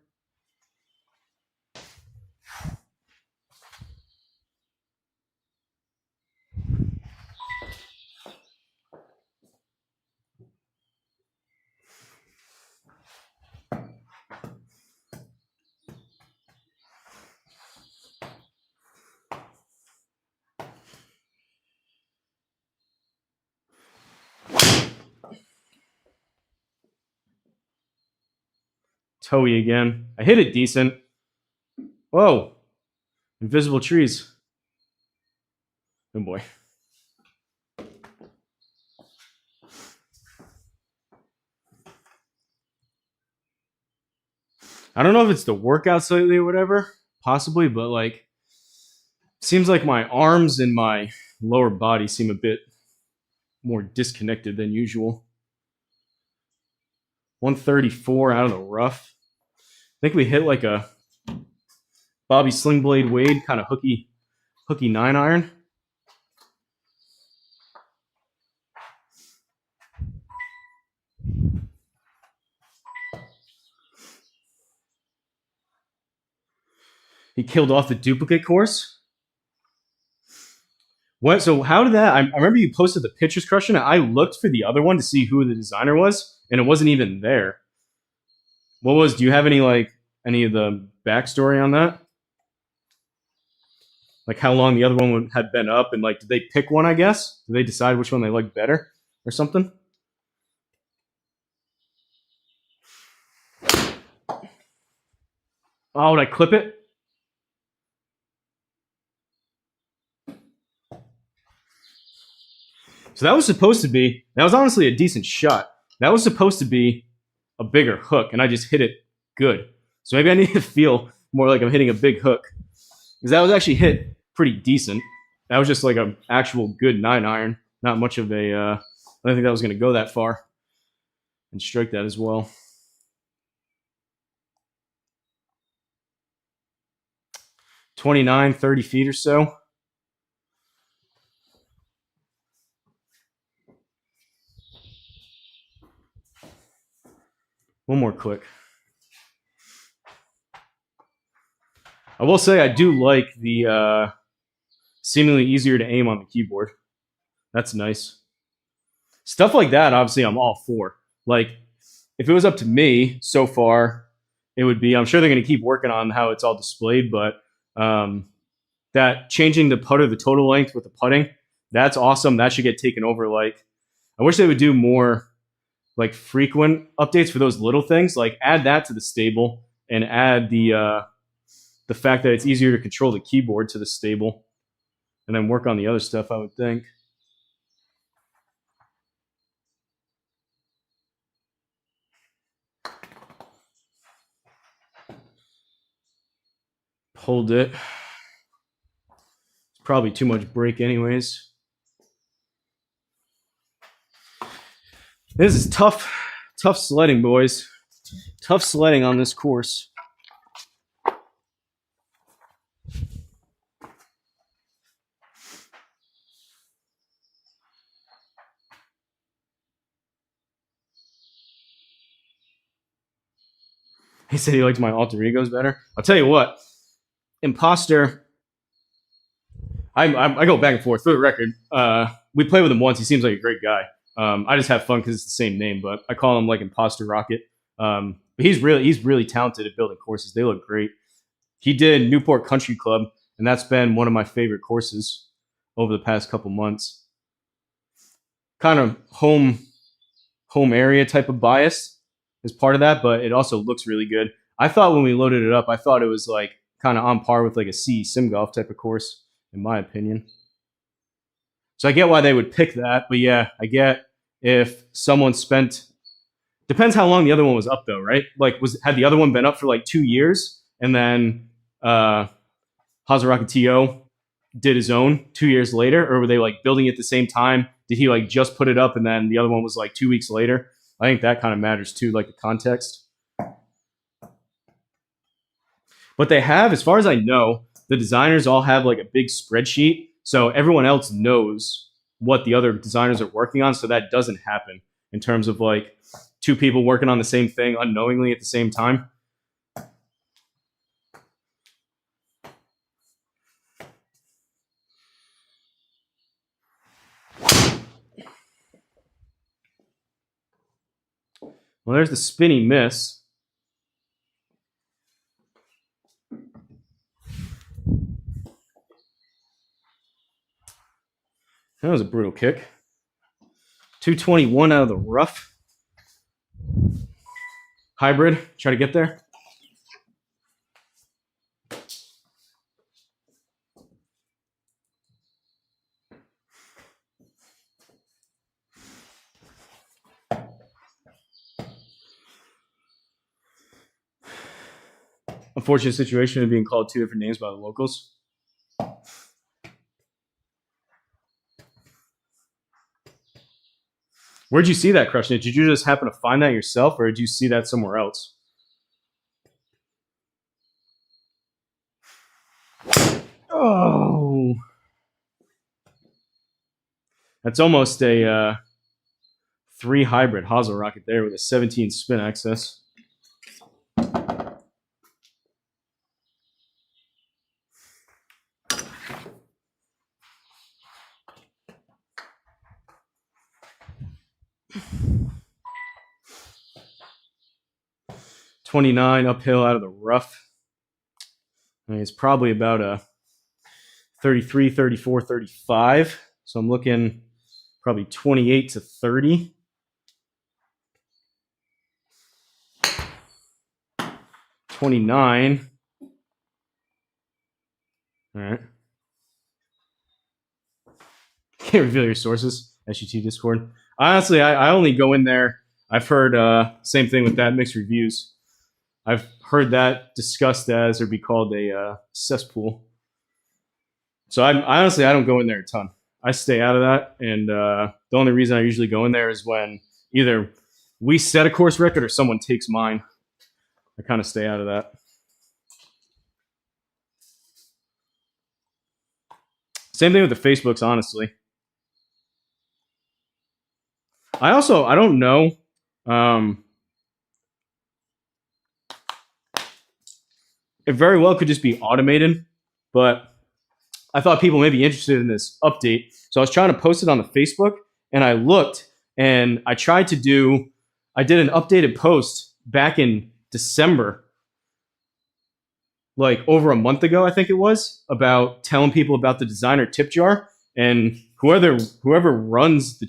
Toey again. I hit it decent. Whoa. Invisible trees. Oh boy. I don't know if it's the workout lately or whatever, possibly, but like, seems like my arms and my lower body seem a bit more disconnected than usual. 134 out of the rough. I think we hit like a Bobby Slingblade Wade kind of hooky 9-iron. He killed off the duplicate course. What? So how did that? I remember you posted the pictures, Crushing it. I looked for the other one to see who the designer was, and it wasn't even there. What was? Do you have any of the backstory on that? Like how long the other one had been up, and like did they pick one? I guess did they decide which one they liked better or something? Oh, did I clip it? So that was supposed to be, that was honestly a decent shot. That was supposed to be a bigger hook, and I just hit it good. So maybe I need to feel more like I'm hitting a big hook. Because that was actually hit pretty decent. That was just like an actual good 9-iron. Not much of a, I don't think that was going to go that far. And strike that as well. $29, 30 feet or so. One more click. I will say I do like the seemingly easier to aim on the keyboard. That's nice. Stuff like that, obviously, I'm all for. Like, if it was up to me so far, it would be, I'm sure they're going to keep working on how it's all displayed, but that changing the putter, the total length with the putting, that's awesome. That should get taken over. Like, I wish they would do more like frequent updates for those little things. Like add that to the stable and add the fact that it's easier to control the keyboard to the stable, and then work on the other stuff, I would think. Pulled it. It's probably too much break anyways. This is tough sledding, boys. Tough sledding on this course. He said he likes my alter egos better. I'll tell you what, Imposter, I go back and forth. For the record, we played with him once. He seems like a great guy. I just have fun because it's the same name, but I call him like Imposter Rocket. But he's really talented at building courses. They look great. He did Newport Country Club, and that's been one of my favorite courses over the past couple months. Kind of home area type of bias is part of that, but it also looks really good. I thought when we loaded it up, I thought it was like kind of on par with like a C sim golf type of course, in my opinion. So I get why they would pick that, but yeah, I get if someone spent, depends how long the other one was up though, right? Like had the other one been up for like 2 years, and then HZRDUS did his own 2 years later, or were they like building it at the same time? Did he like just put it up and then the other one was like 2 weeks later? I think that kind of matters too, like the context. But they have, as far as I know, the designers all have like a big spreadsheet, so everyone else knows what the other designers are working on, so that doesn't happen in terms of like two people working on the same thing unknowingly at the same time. Well, there's the spinny miss. That was a brutal kick. 221 out of the rough. Hybrid, try to get there. Unfortunate situation of being called two different names by the locals. Where'd you see that, Crushing It? Did you just happen to find that yourself, or did you see that somewhere else? Oh. That's almost a 3 hybrid Hosel rocket there with a 17 spin access. .29 uphill out of the rough. I mean, it's probably about a 33, 34, 35. So I'm looking probably 28 to 30. .29. All right. Can't reveal your sources. SUT Discord. Honestly, I only go in there. I've heard same thing with that, mixed reviews. I've heard that discussed as or be called a cesspool. So I honestly, I don't go in there a ton. I stay out of that. And the only reason I usually go in there is when either we set a course record or someone takes mine. I kind of stay out of that. Same thing with the Facebooks, honestly. I don't know. It very well could just be automated, but I thought people may be interested in this update. So I was trying to post it on the Facebook, and I looked, and I did an updated post back in December, like over a month ago, I think it was, about telling people about the designer tip jar. And whoever runs the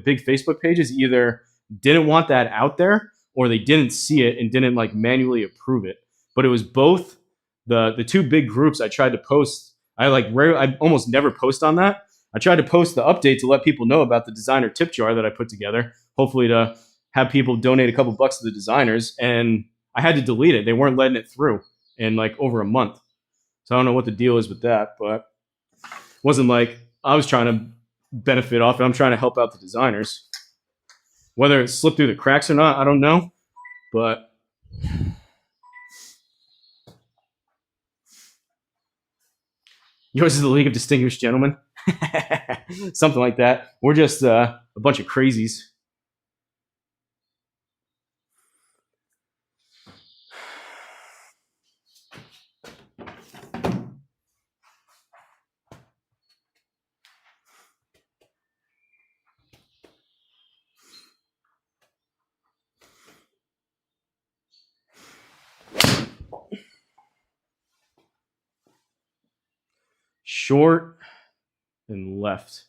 big Facebook pages, either didn't want that out there or they didn't see it and didn't like manually approve it. But it was both the two big groups I tried to post. I almost never post on that. I tried to post the update to let people know about the designer tip jar that I put together, hopefully to have people donate a couple bucks to the designers. And I had to delete it. They weren't letting it through in like over a month. So I don't know what the deal is with that, but it wasn't like I was trying to benefit off it. I'm trying to help out the designers. Whether it slipped through the cracks or not, I don't know. But yours is the League of Distinguished Gentlemen. Something like that. We're just a bunch of crazies. Short and left.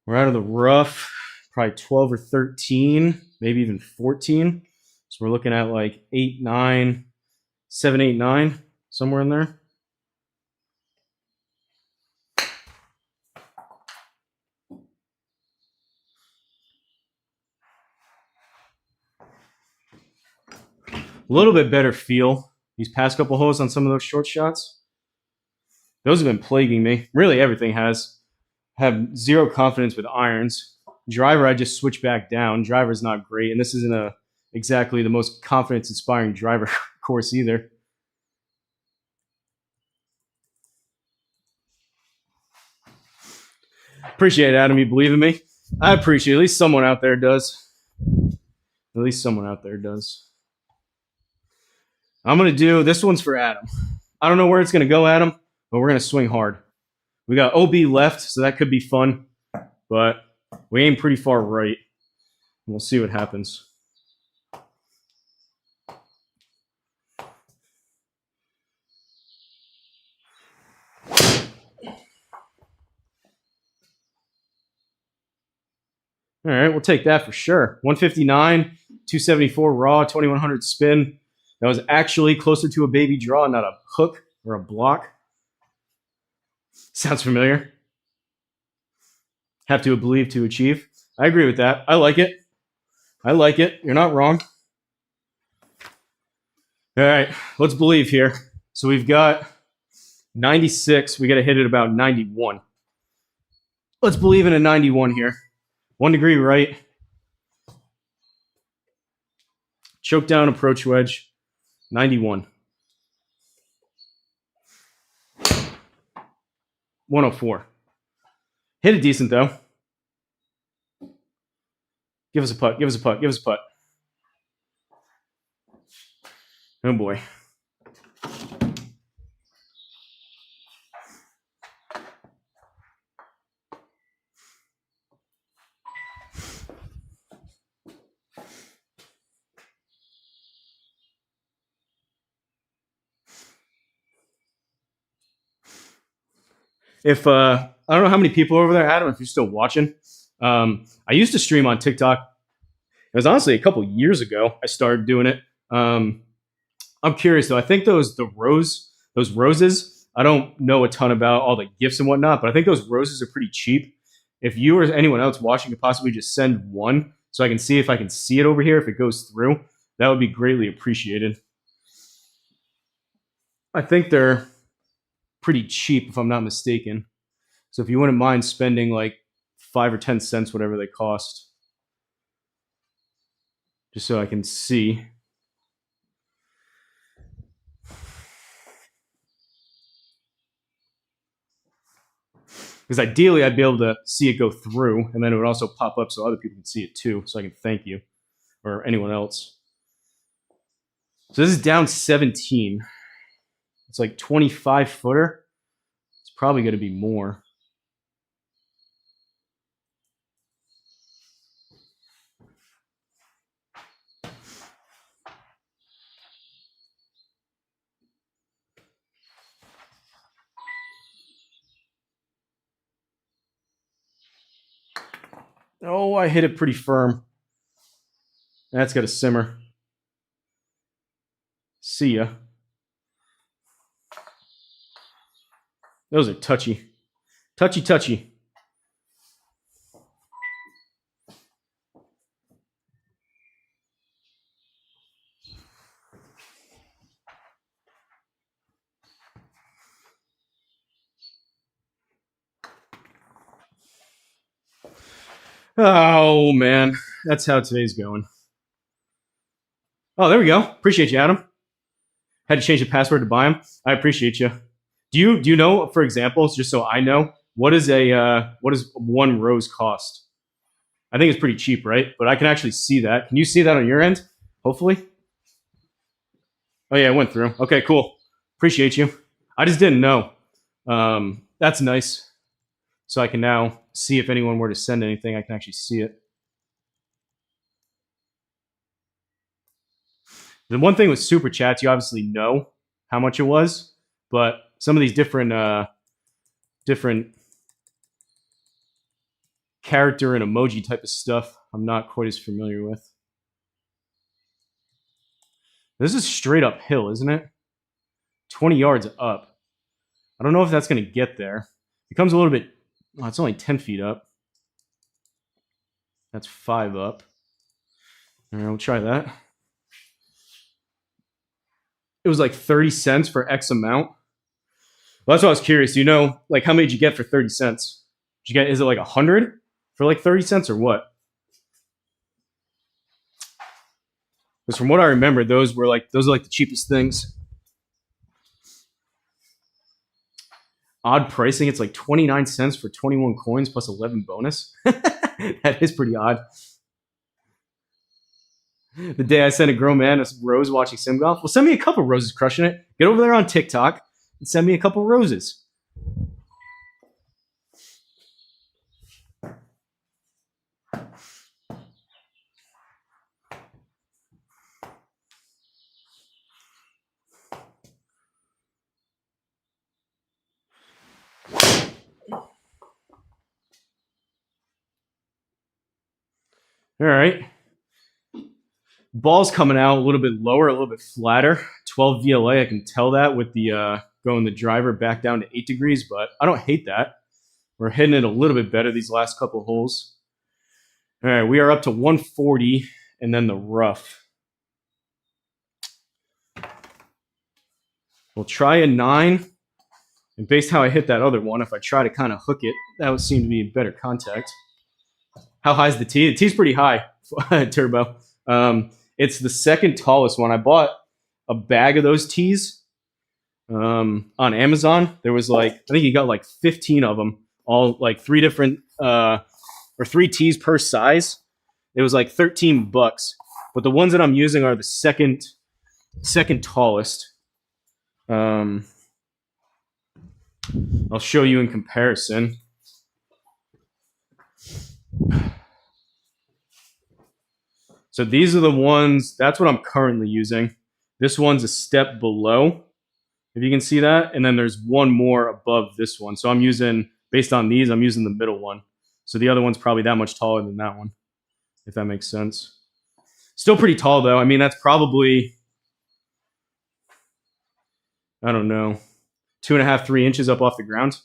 We're out of the rough, probably 12 or 13, maybe even 14. So we're looking at like 8, 9, 7, 8, 9, somewhere in there. A little bit better feel These past couple holes on some of those short shots, those have been plaguing me. Really, everything has. Have zero confidence with irons. Driver, I just switch back down. Driver's not great, and this isn't exactly the most confidence-inspiring driver course either. Appreciate it, Adam. You believe in me? I appreciate it. At least someone out there does. At least someone out there does. I'm going to do, this one's for Adam. I don't know where it's going to go, Adam, but we're going to swing hard. We got OB left, so that could be fun, but we aim pretty far right. We'll see what happens. All right, we'll take that for sure. 159, 274 raw, 2100 spin. That was actually closer to a baby draw, not a hook or a block. Sounds familiar. Have to believe to achieve. I agree with that. I like it. I like it. You're not wrong. All right, let's believe here. So we've got 96. We got to hit it about 91. Let's believe in a 91 here. 1 degree right. Choke down approach wedge. 91. 104. Hit it decent though. Give us a putt. Give us a putt. Give us a putt. Oh boy. If I don't know how many people are over there, Adam, if you're still watching. I used to stream on TikTok. It was honestly a couple years ago I started doing it. I'm curious though. I think those roses, I don't know a ton about all the gifts and whatnot, but I think those roses are pretty cheap. If you or anyone else watching could possibly just send one so I can see if I can see it over here, if it goes through, that would be greatly appreciated. I think they're pretty cheap if I'm not mistaken. So if you wouldn't mind spending like 5 or 10 cents, whatever they cost, just so I can see. Because ideally I'd be able to see it go through, and then it would also pop up so other people can see it too, so I can thank you or anyone else. So this is down 17. It's like 25 footer. It's probably going to be more. Oh, I hit it pretty firm. That's got to simmer. See ya. Those are touchy. Touchy, touchy. Oh, man. That's how today's going. Oh, there we go. Appreciate you, Adam. Had to change the password to buy them. I appreciate you. Do you know, for example, just so I know, what does one rose cost? I think it's pretty cheap, right? But I can actually see that. Can you see that on your end? Hopefully. Oh yeah, it went through. Okay, cool. Appreciate you. I just didn't know. That's nice. So I can now see if anyone were to send anything, I can actually see it. The one thing with super chats, you obviously know how much it was, but some of these different character and emoji type of stuff, I'm not quite as familiar with. This is straight uphill, isn't it? 20 yards up. I don't know if that's going to get there. It becomes a little bit... Oh, it's only 10 feet up. That's 5 up. All right, we'll try that. it was like 30 cents for X amount. Well, that's what I was curious. You know, like how many did you get for 30 cents? Did you get, is it like 100 for like 30 cents or what? Because from what I remember, those are like the cheapest things. Odd pricing. It's like 29 cents for 21 coins plus 11 bonus. That is pretty odd. The day I sent a grown man a rose watching sim golf. Well, send me a couple roses crushing it. Get over there on TikTok and send me a couple roses. All right. Ball's coming out a little bit lower, a little bit flatter. 12 VLA, I can tell that with the going the driver back down to 8 degrees, but I don't hate that. We're hitting it a little bit better these last couple of holes. All right, we are up to 140 and then the rough. We'll try a 9. And based how I hit that other one, if I try to kind of hook it, that would seem to be better contact. How high is the tee? The tee's pretty high, Turbo. It's the second tallest one. I bought a bag of those tees on Amazon. There was like, I think you got like 15 of them, all like 3 different, or 3 tees per size. It was like $13. But the ones that I'm using are the second tallest. I'll show you in comparison. So these are the ones, that's what I'm currently using. This one's a step below, if you can see that. And then there's one more above this one. So I'm using, based on these, I'm using the middle one. So the other one's probably that much taller than that one, if that makes sense. Still pretty tall though. I mean, that's probably, I don't know, 2.5, 3 inches up off the ground.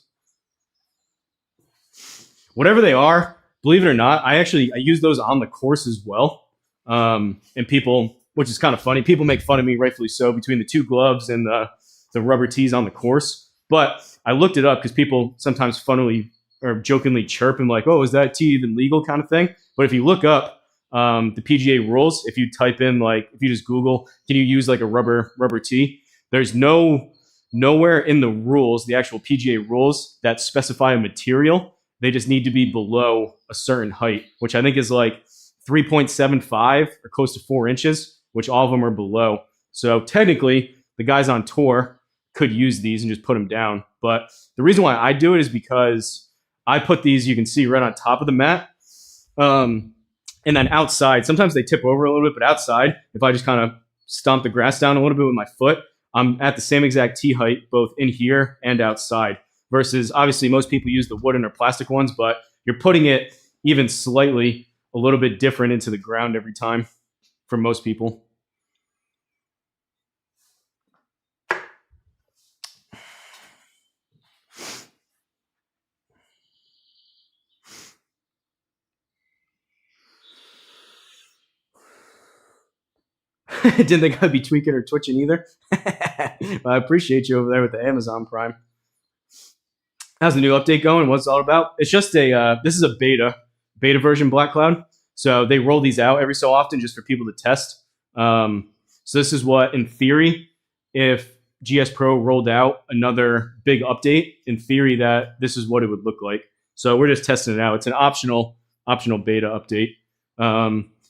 Whatever they are, believe it or not, I use those on the course as well. And people, which is kind of funny, people make fun of me, rightfully so, between the 2 gloves and the rubber tees on the course. But I looked it up because people sometimes funnily or jokingly chirp and like, oh, is that tee even legal kind of thing? But if you look up the PGA rules, if you type in like, if you just Google, can you use like a rubber tee? There's nowhere in the rules, the actual PGA rules, that specify a material. They just need to be below a certain height, which I think is like 3.75 or close to 4 inches, which all of them are below. So technically, the guys on tour could use these and just put them down. But the reason why I do it is because I put these, you can see, right on top of the mat. And then outside, sometimes they tip over a little bit, but outside, if I just kind of stomp the grass down a little bit with my foot, I'm at the same exact tee height, both in here and outside. Versus, obviously, most people use the wooden or plastic ones, but you're putting it even slightly a little bit different into the ground every time for most people. Didn't think I'd be tweaking or twitching either. I appreciate you over there with the Amazon Prime. How's the new update going? What's it all about? It's just this is a beta version Black Cloud. So they roll these out every so often just for people to test. So this is what, in theory, if Gspro rolled out another big update, in theory that this is what it would look like. So we're just testing it out. It's an optional beta update.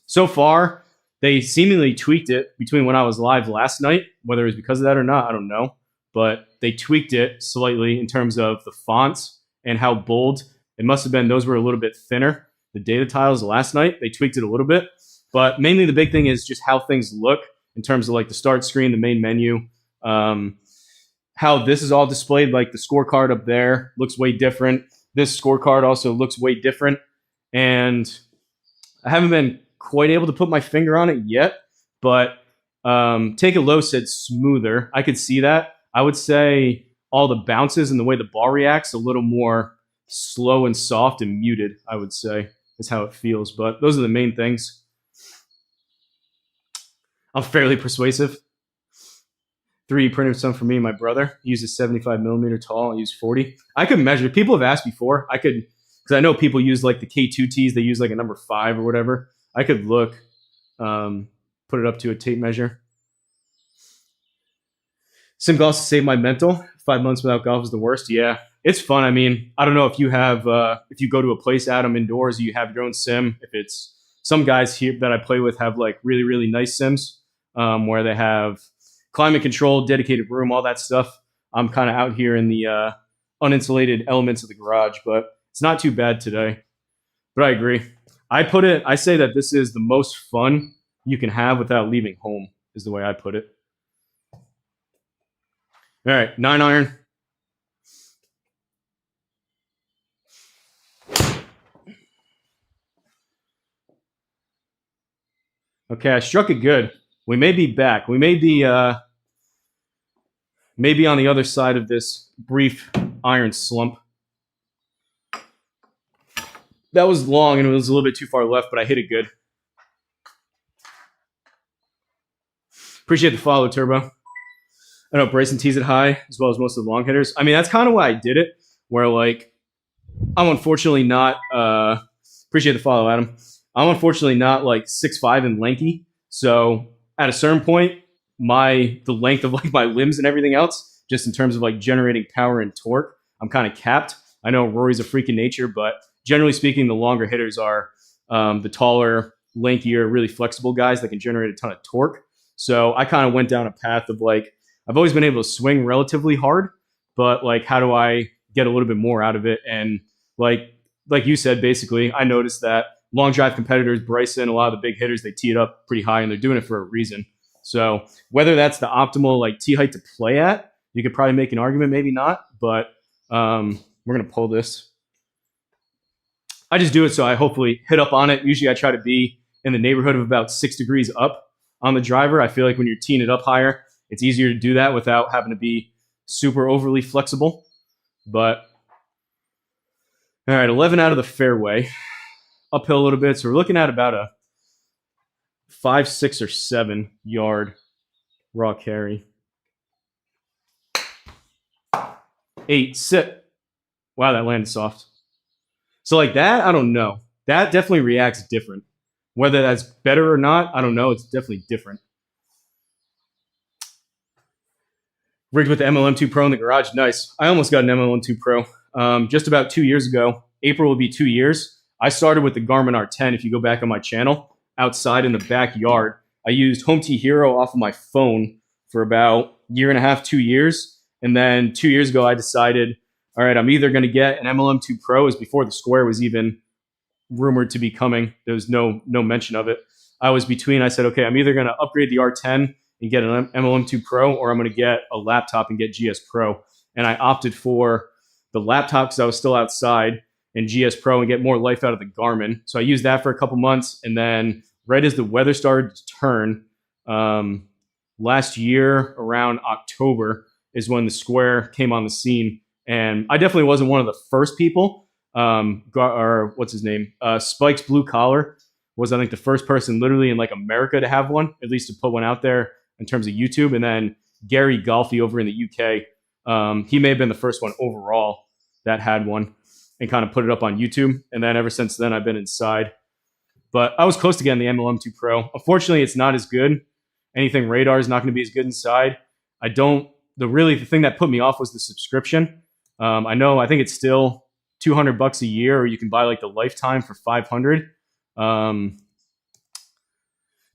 So far, they seemingly tweaked it between when I was live last night. Whether it was because of that or not, I don't know. But they tweaked it slightly in terms of the fonts and how bold. It must have been those were a little bit thinner. The data tiles last night, they tweaked it a little bit. But mainly the big thing is just how things look in terms of like the start screen, the main menu, how this is all displayed. Like the scorecard up there looks way different. This scorecard also looks way different. And I haven't been quite able to put my finger on it yet. But Take a Low said smoother. I could see that. I would say all the bounces and the way the ball reacts a little more slow and soft and muted, I would say, is how it feels. But those are the main things. I'm fairly persuasive. 3D printed some for me and my brother. He uses 75 millimeter tall. I use 40. I could measure. People have asked before. I could, because I know people use like the K2Ts. They use like a number 5 or whatever. I could look, put it up to a tape measure. Sim golf to save my mental. 5 months without golf is the worst. Yeah, it's fun. I mean, I don't know if you have, if you go to a place, Adam, indoors, you have your own sim. If it's some guys here that I play with have like really, really nice sims where they have climate control, dedicated room, all that stuff. I'm kind of out here in the uninsulated elements of the garage, but it's not too bad today. But I agree. I say that this is the most fun you can have without leaving home, is the way I put it. All right, 9 iron. Okay, I struck it good. We may be back. We may be maybe on the other side of this brief iron slump. That was long and it was a little bit too far left, but I hit it good. Appreciate the follow, Turbo. I know Bryson tees it high as well as most of the long hitters. I mean, that's kind of why I did it, where like I'm unfortunately not appreciate the follow, Adam. I'm unfortunately not like 6'5" and lanky. So at a certain point, the length of like my limbs and everything else, just in terms of like generating power and torque, I'm kind of capped. I know Rory's a freak in nature, but generally speaking, the longer hitters are the taller, lankier, really flexible guys that can generate a ton of torque. So I kind of went down a path of like, I've always been able to swing relatively hard, but like, how do I get a little bit more out of it? And like you said, basically, I noticed that long drive competitors, Bryson, a lot of the big hitters, they tee it up pretty high and they're doing it for a reason. So whether that's the optimal like tee height to play at, you could probably make an argument, maybe not, but we're going to pull this. I just do it so I hopefully hit up on it. Usually I try to be in the neighborhood of about 6 degrees up on the driver. I feel like when you're teeing it up higher, it's easier to do that without having to be super overly flexible. But all right, 11 out of the fairway. Uphill a little bit. So we're looking at about a 5, 6, or 7 yard raw carry. 8, sit. Wow, that landed soft. So like that, I don't know. That definitely reacts different. Whether that's better or not, I don't know. It's definitely different. Rigged with the MLM2 Pro in the garage. Nice. I almost got an MLM2 Pro. Just about 2 years ago. April will be 2 years. I started with the Garmin R10. If you go back on my channel, outside in the backyard, I used Home T Hero off of my phone for about a year and a half, 2 years. And then 2 years ago, I decided, all right, I'm either going to get an MLM2 Pro. As before the Square was even rumored to be coming. There was no mention of it. I was between, I said, okay, I'm either going to upgrade the R10 and get an MLM2 Pro, or I'm going to get a laptop and get GS Pro. And I opted for the laptop because I was still outside, and GS Pro, and get more life out of the Garmin. So I used that for a couple months. And then right as the weather started to turn, last year around October is when the Square came on the scene. And I definitely wasn't one of the first people. Or what's his name? Spike's Blue Collar was, I think, the first person literally in like America to have one, at least to put one out there in terms of YouTube. And then Gary Golfy over in the UK, he may have been the first one overall that had one and kind of put it up on YouTube. And then ever since then, I've been inside. But I was close to getting the MLM2 Pro. Unfortunately, it's not as good. Anything radar is not going to be as good inside. The thing that put me off was the subscription. I think it's still $200 a year, or you can buy like the lifetime for $500.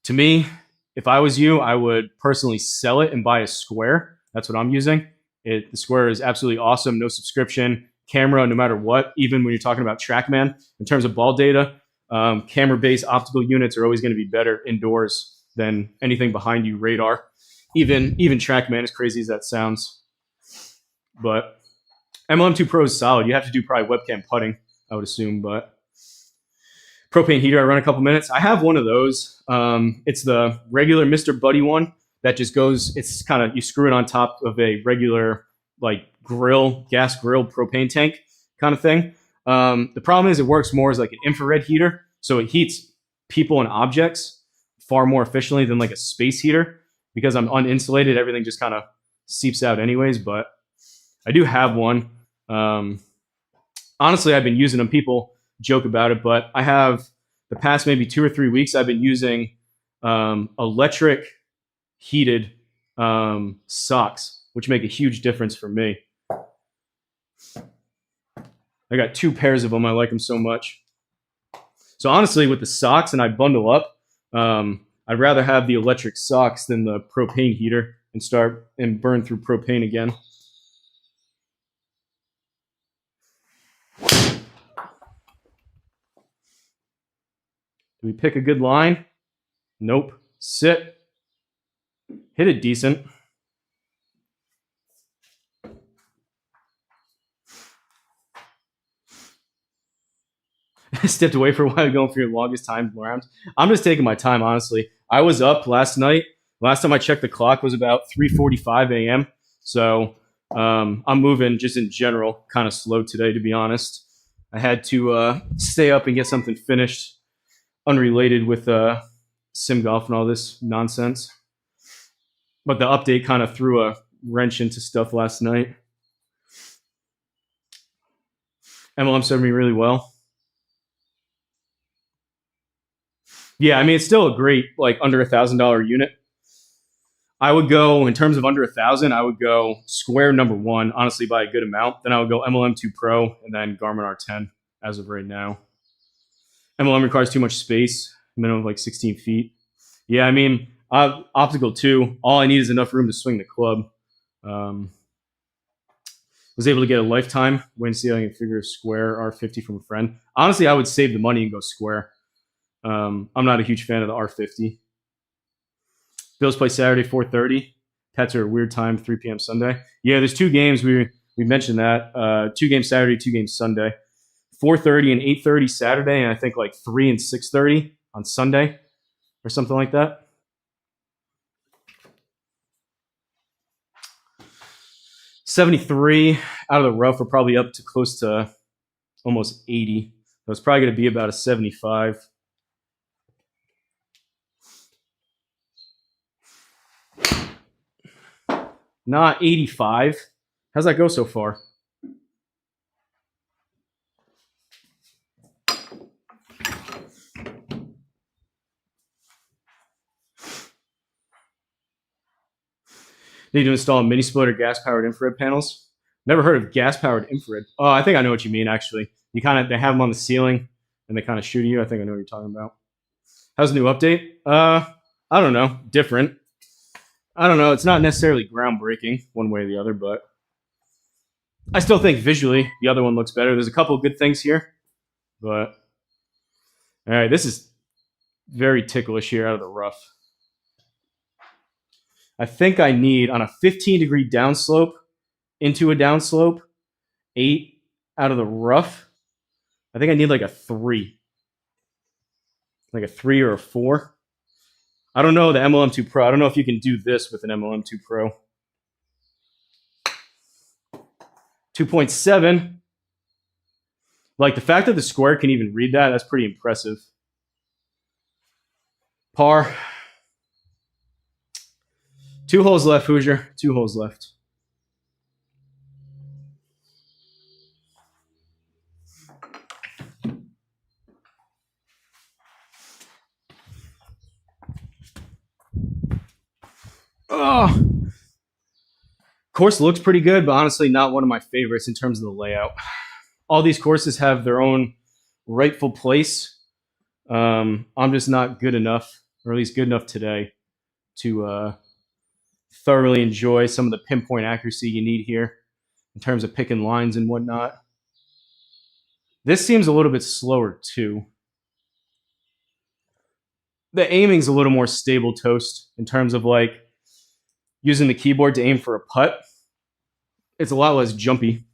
To me, if I was you, I would personally sell it and buy a Square. That's what I'm using. The Square is absolutely awesome. No subscription, camera, no matter what. Even when you're talking about TrackMan, in terms of ball data, camera-based optical units are always going to be better indoors than anything behind you radar. Even TrackMan, as crazy as that sounds. But MLM2 Pro is solid. You have to do probably webcam putting, I would assume, but propane heater, I run a couple minutes. I have one of those. It's the regular Mr. Buddy one that just goes, it's kind of, you screw it on top of a regular like gas grill propane tank kind of thing. The problem is it works more as like an infrared heater. So it heats people and objects far more efficiently than like a space heater. Because I'm uninsulated, everything just kind of seeps out anyways, but I do have one. Honestly, I've been using them. People joke about it, but I have the past maybe 2 or 3 weeks, I've been using electric heated socks, which make a huge difference for me. I got 2 pairs of them. I like them so much. So honestly, with the socks and I bundle up, I'd rather have the electric socks than the propane heater and start and burn through propane again. Do we pick a good line? Nope. Sit. Hit it decent. Stepped away for a while going for your longest time rounds. I'm just taking my time, honestly. I was up last night. Last time I checked the clock was about 3:45 a.m. So I'm moving just in general kind of slow today, to be honest. I had to stay up and get something finished unrelated with sim golf and all this nonsense. But the update kind of threw a wrench into stuff last night. MLM served me really well. Yeah, I mean, it's still a great, like, under $1,000 unit. I would go, in terms of under 1,000, I would go Square #1, honestly, by a good amount. Then I would go MLM2 Pro and then Garmin R10 as of right now. MLM requires too much space, minimum of like 16 feet. Yeah, I mean, optical too. All I need is enough room to swing the club. Was able to get a lifetime. Wait and see if I can figure a Square R50 from a friend. Honestly, I would save the money and go Square. I'm not a huge fan of the R50. Bills play Saturday, 4:30. Pets are a weird time, 3 p.m. Sunday. Yeah, there's 2 games. We mentioned that. 2 games Saturday, 2 games Sunday. 4:30 and 8:30 Saturday, and I think like 3 and 6:30 on Sunday or something like that. $73 out of the rough. We're probably up to close to almost 80. So it's probably going to be about a 75. Not 85. How's that go so far? Need to install a mini split or gas-powered infrared panels. Never heard of gas-powered infrared. Oh, I think I know what you mean, actually. They have them on the ceiling, and they kind of shoot at you. I think I know what you're talking about. How's the new update? I don't know. Different. I don't know. It's not necessarily groundbreaking one way or the other, but I still think visually the other one looks better. There's a couple of good things here, but all right, this is very ticklish here out of the rough. I think I need, on a 15-degree downslope into a downslope, 8 out of the rough. I think I need like a 3. Like a 3 or a 4. I don't know the MLM2 Pro. I don't know if you can do this with an MLM2 Pro. 2.7. Like, the fact that the Square can even read that, that's pretty impressive. Par. 2 holes left, Hoosier. 2 holes left. Oh. Course looks pretty good, but honestly not one of my favorites in terms of the layout. All these courses have their own rightful place. I'm just not good enough, or at least good enough today, to thoroughly enjoy some of the pinpoint accuracy you need here in terms of picking lines and whatnot. This seems a little bit slower too. The aiming's a little more stable toast in terms of like using the keyboard to aim for a putt. It's a lot less jumpy.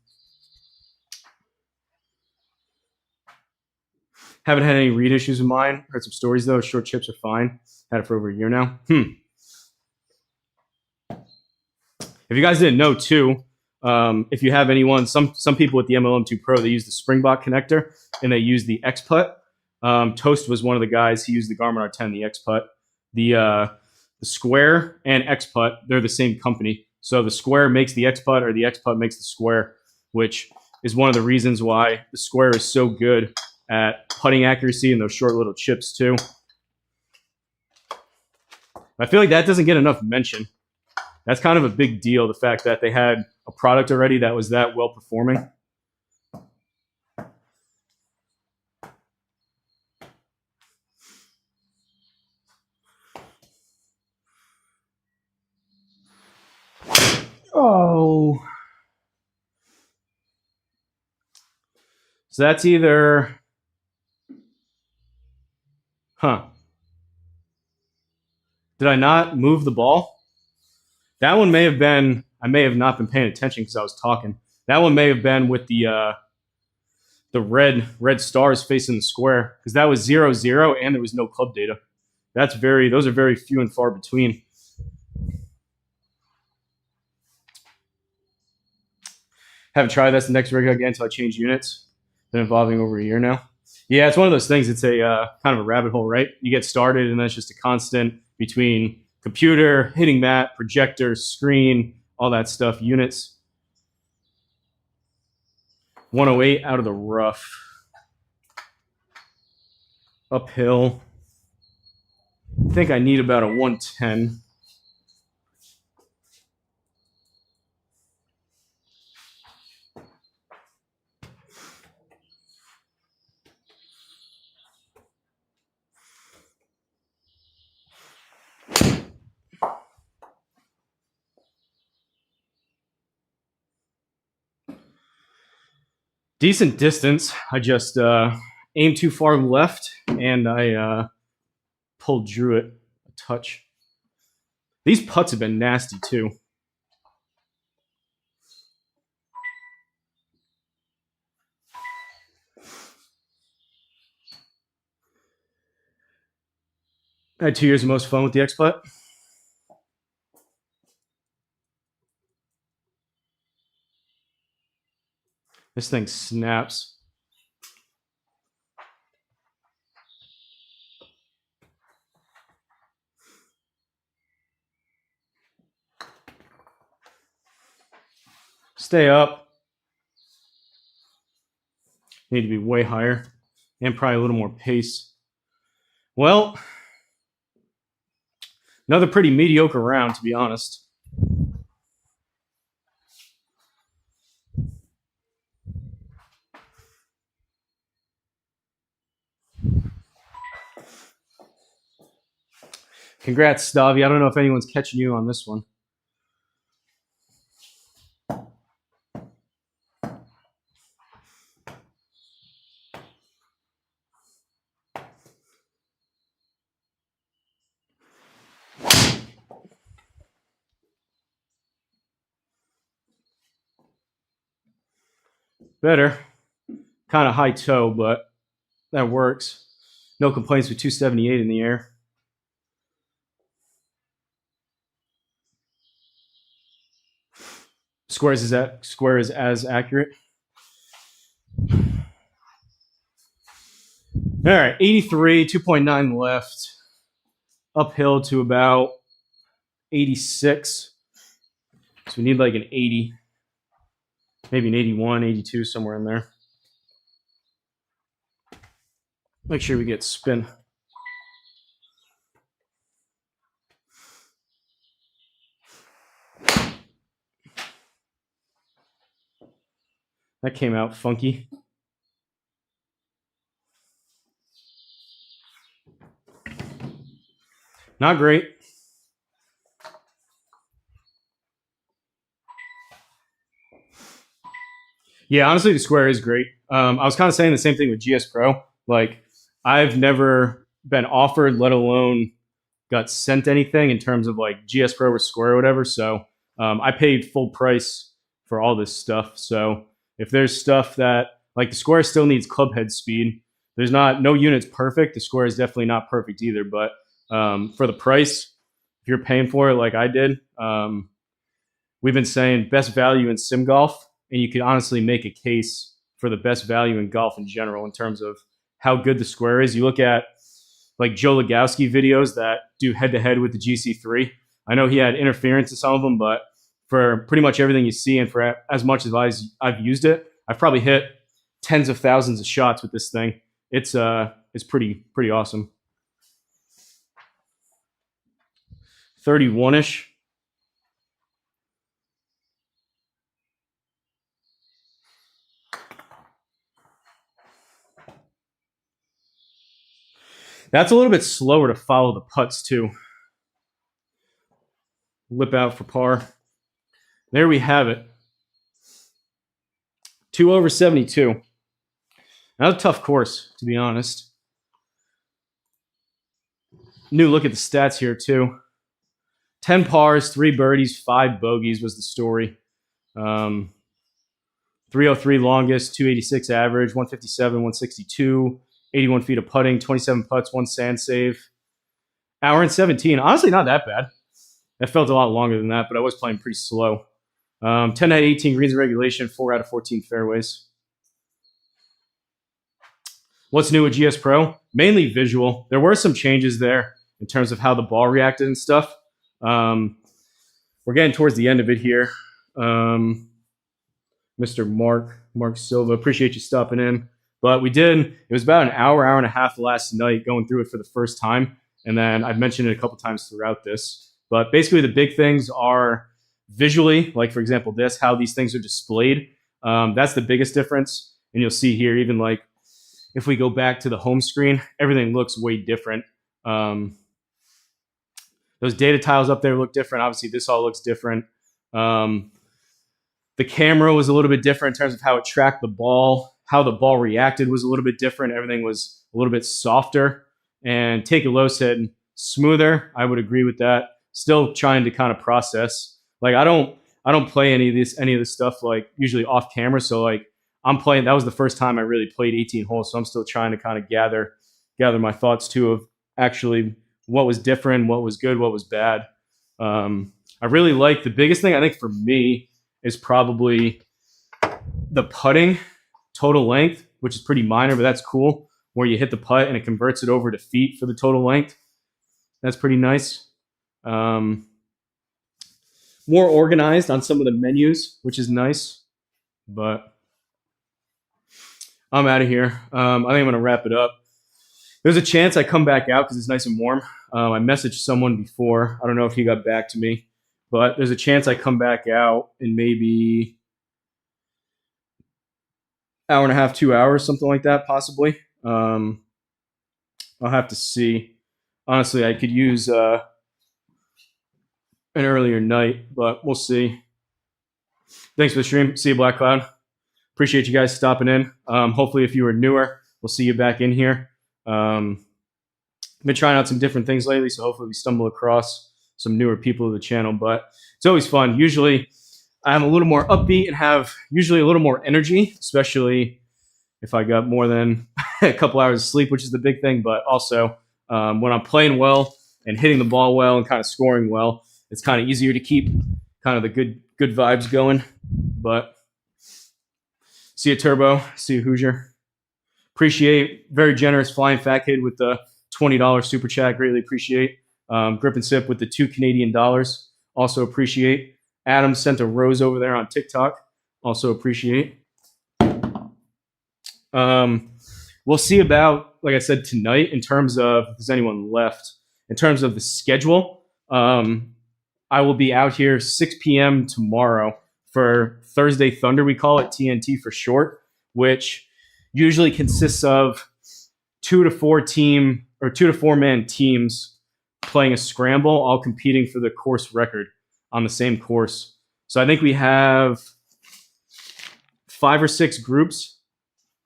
Haven't had any read issues with mine. Heard some stories though. Short chips are fine. Had it for over a year now. If you guys didn't know too, if you have anyone, some people with the MLM2 Pro, they use the Springbok connector and they use the X Putt. Toast was one of the guys. He used the Garmin R10, the X Putt. The Square and X Putt, they're the same company. So the square makes the X-Putt, or the X-Putt makes the square, which is one of the reasons why the square is so good at putting accuracy and those short little chips too. I feel like that doesn't get enough mention. That's kind of a big deal, the fact that they had a product already that was that well performing. Oh. So that's either... Huh. Did I not move the ball? That one may have been... I may have not been paying attention because I was talking. That one may have been with the red stars facing the square, because that was 0-0 and there was no club data. Those are very few and far between. Haven't tried this the next rig again until I change units. Been evolving over a year now. Yeah, it's one of those things. It's a kind of a rabbit hole, right? You get started and then it's just a constant between computer, hitting mat, projector, screen, all that stuff, units. 108 out of the rough. Uphill. I think I need about a 110. Decent distance. I just aimed too far left and I pulled Drew it a touch. These putts have been nasty too. I had 2 years of most fun with the X-Putt. This thing snaps. Stay up. Need to be way higher and probably a little more pace. Well, another pretty mediocre round, to be honest. Congrats, Stavi. I don't know if anyone's catching you on this one. Better. Kind of high toe, but that works. No complaints with 278 in the air. Square is as accurate. All right, 83, 2.9 left. Uphill to about 86. So we need like an 80. Maybe an 81, 82, somewhere in there. Make sure we get spin. That came out funky. Not great. Yeah, honestly, the square is great. I was kind of saying the same thing with Gspro. Like, I've never been offered, let alone got sent anything in terms of like Gspro or square or whatever. So I paid full price for all this stuff. So if there's stuff that, like, the square still needs club head speed. There's no unit's perfect. The square is definitely not perfect either. But for the price, if you're paying for it like I did, we've been saying best value in sim golf. And you could honestly make a case for the best value in golf in general in terms of how good the square is. You look at like Joe Legowski videos that do head-to-head with the GC3. I know he had interference in some of them, but for pretty much everything you see, and for as much as I've used it. I've probably hit tens of thousands of shots with this thing. It's pretty awesome. 31-ish. That's a little bit slower to follow the putts too. Lip out for par. There we have it. 2 over 72. That was a tough course, to be honest. New look at the stats here too. 10 pars, 3 birdies, 5 bogeys was the story. 303 longest, 286 average, 157, 162, 81 feet of putting, 27 putts, 1 sand save. Hour and 17. Honestly, not that bad. That felt a lot longer than that, but I was playing pretty slow. 10 out of 18 greens in regulation, 4 out of 14 fairways. What's new with Gspro? Mainly visual. There were some changes there in terms of how the ball reacted and stuff. We're getting towards the end of it here. Mr. Mark Silva, appreciate you stopping in. But it was about an hour and a half last night going through it for the first time. And then I've mentioned it a couple times throughout this. But basically the big things are visually, like for example, how these things are displayed. That's the biggest difference. And you'll see here, even like if we go back to the home screen, everything looks way different. Those data tiles up there look different. Obviously, this all looks different. The camera was a little bit different in terms of how it tracked the ball. How the ball reacted was a little bit different. Everything was a little bit softer. And take a low said smoother. I would agree with that. Still trying to kind of process. Like I don't play any of this stuff like usually off camera. So like I'm playing. That was the first time I really played 18 holes. So I'm still trying to kind of gather my thoughts too of actually what was different, what was good, what was bad. I really like the biggest thing I think for me is probably the putting total length, which is pretty minor, but that's cool. Where you hit the putt and it converts it over to feet for the total length. That's pretty nice. More organized on some of the menus, which is nice. But I'm out of here. I think I'm going to wrap it up. There's a chance I come back out because it's nice and warm. I messaged someone before. I don't know if he got back to me. But there's a chance I come back out in maybe hour and a half, 2 hours, something like that, possibly. I'll have to see. Honestly, I could use an earlier night, but we'll see. Thanks for the stream. See you, Black Cloud. Appreciate you guys stopping in. Hopefully, if you were newer, we'll see you back in here. I've been trying out some different things lately, so hopefully we stumble across some newer people to the channel, but it's always fun. Usually I'm a little more upbeat and have usually a little more energy, especially if I got more than a couple hours of sleep, which is the big thing. But also when I'm playing well and hitting the ball well and kind of scoring well, it's kind of easier to keep kind of the good vibes going. But see you, Turbo. See you, Hoosier. Appreciate very generous Flying Fat Kid with the $20 super chat. Greatly appreciate. Grip and Sip with the $2 Canadian. Also appreciate. Adam sent a rose over there on TikTok. Also appreciate. We'll see about, like I said, tonight in terms of if there's anyone left. In terms of the schedule, I will be out here 6 p.m. tomorrow for Thursday Thunder. We call it TNT for short, which usually consists of 2 to 4 man teams playing a scramble, all competing for the course record on the same course. So I think we have 5 or 6 groups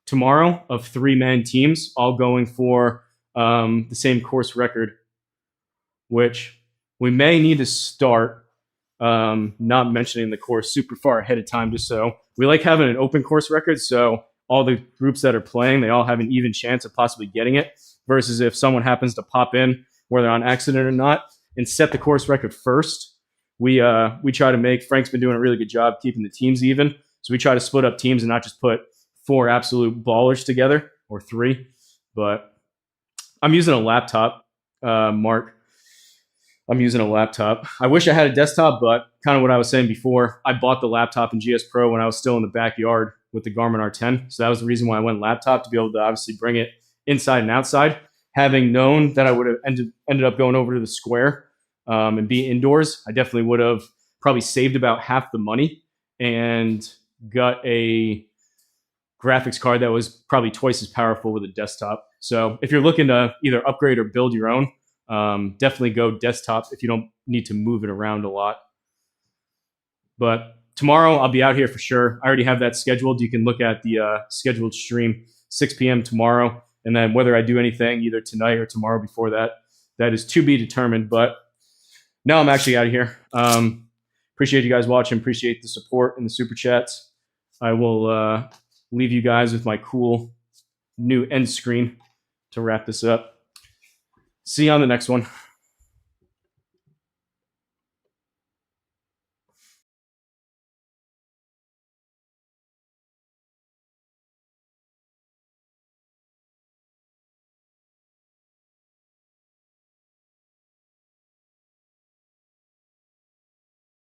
tomorrow of 3-man teams, all going for the same course record, which we may need to start not mentioning the course super far ahead of time, just so we like having an open course record. So all the groups that are playing, they all have an even chance of possibly getting it, versus if someone happens to pop in, whether on accident or not, and set the course record first. We try to make, Frank's been doing a really good job keeping the teams even. So we try to split up teams and not just put 4 absolute ballers together, or 3. But I'm using a laptop, Mark. I'm using a laptop. I wish I had a desktop, but kind of what I was saying before, I bought the laptop in Gspro when I was still in the backyard with the Garmin R10. So that was the reason why I went laptop, to be able to obviously bring it inside and outside. Having known that I would have ended up going over to the Square and be indoors, I definitely would have probably saved about half the money and got a graphics card that was probably twice as powerful with a desktop. So if you're looking to either upgrade or build your own, definitely go desktop if you don't need to move it around a lot. But tomorrow I'll be out here for sure. I already have that scheduled. You can look at the scheduled stream, 6 p.m. tomorrow. And then whether I do anything either tonight or tomorrow before that, that is to be determined. But now I'm actually out of here. Appreciate you guys watching. Appreciate the support and the super chats. I will leave you guys with my cool new end screen to wrap this up. See you on the next one.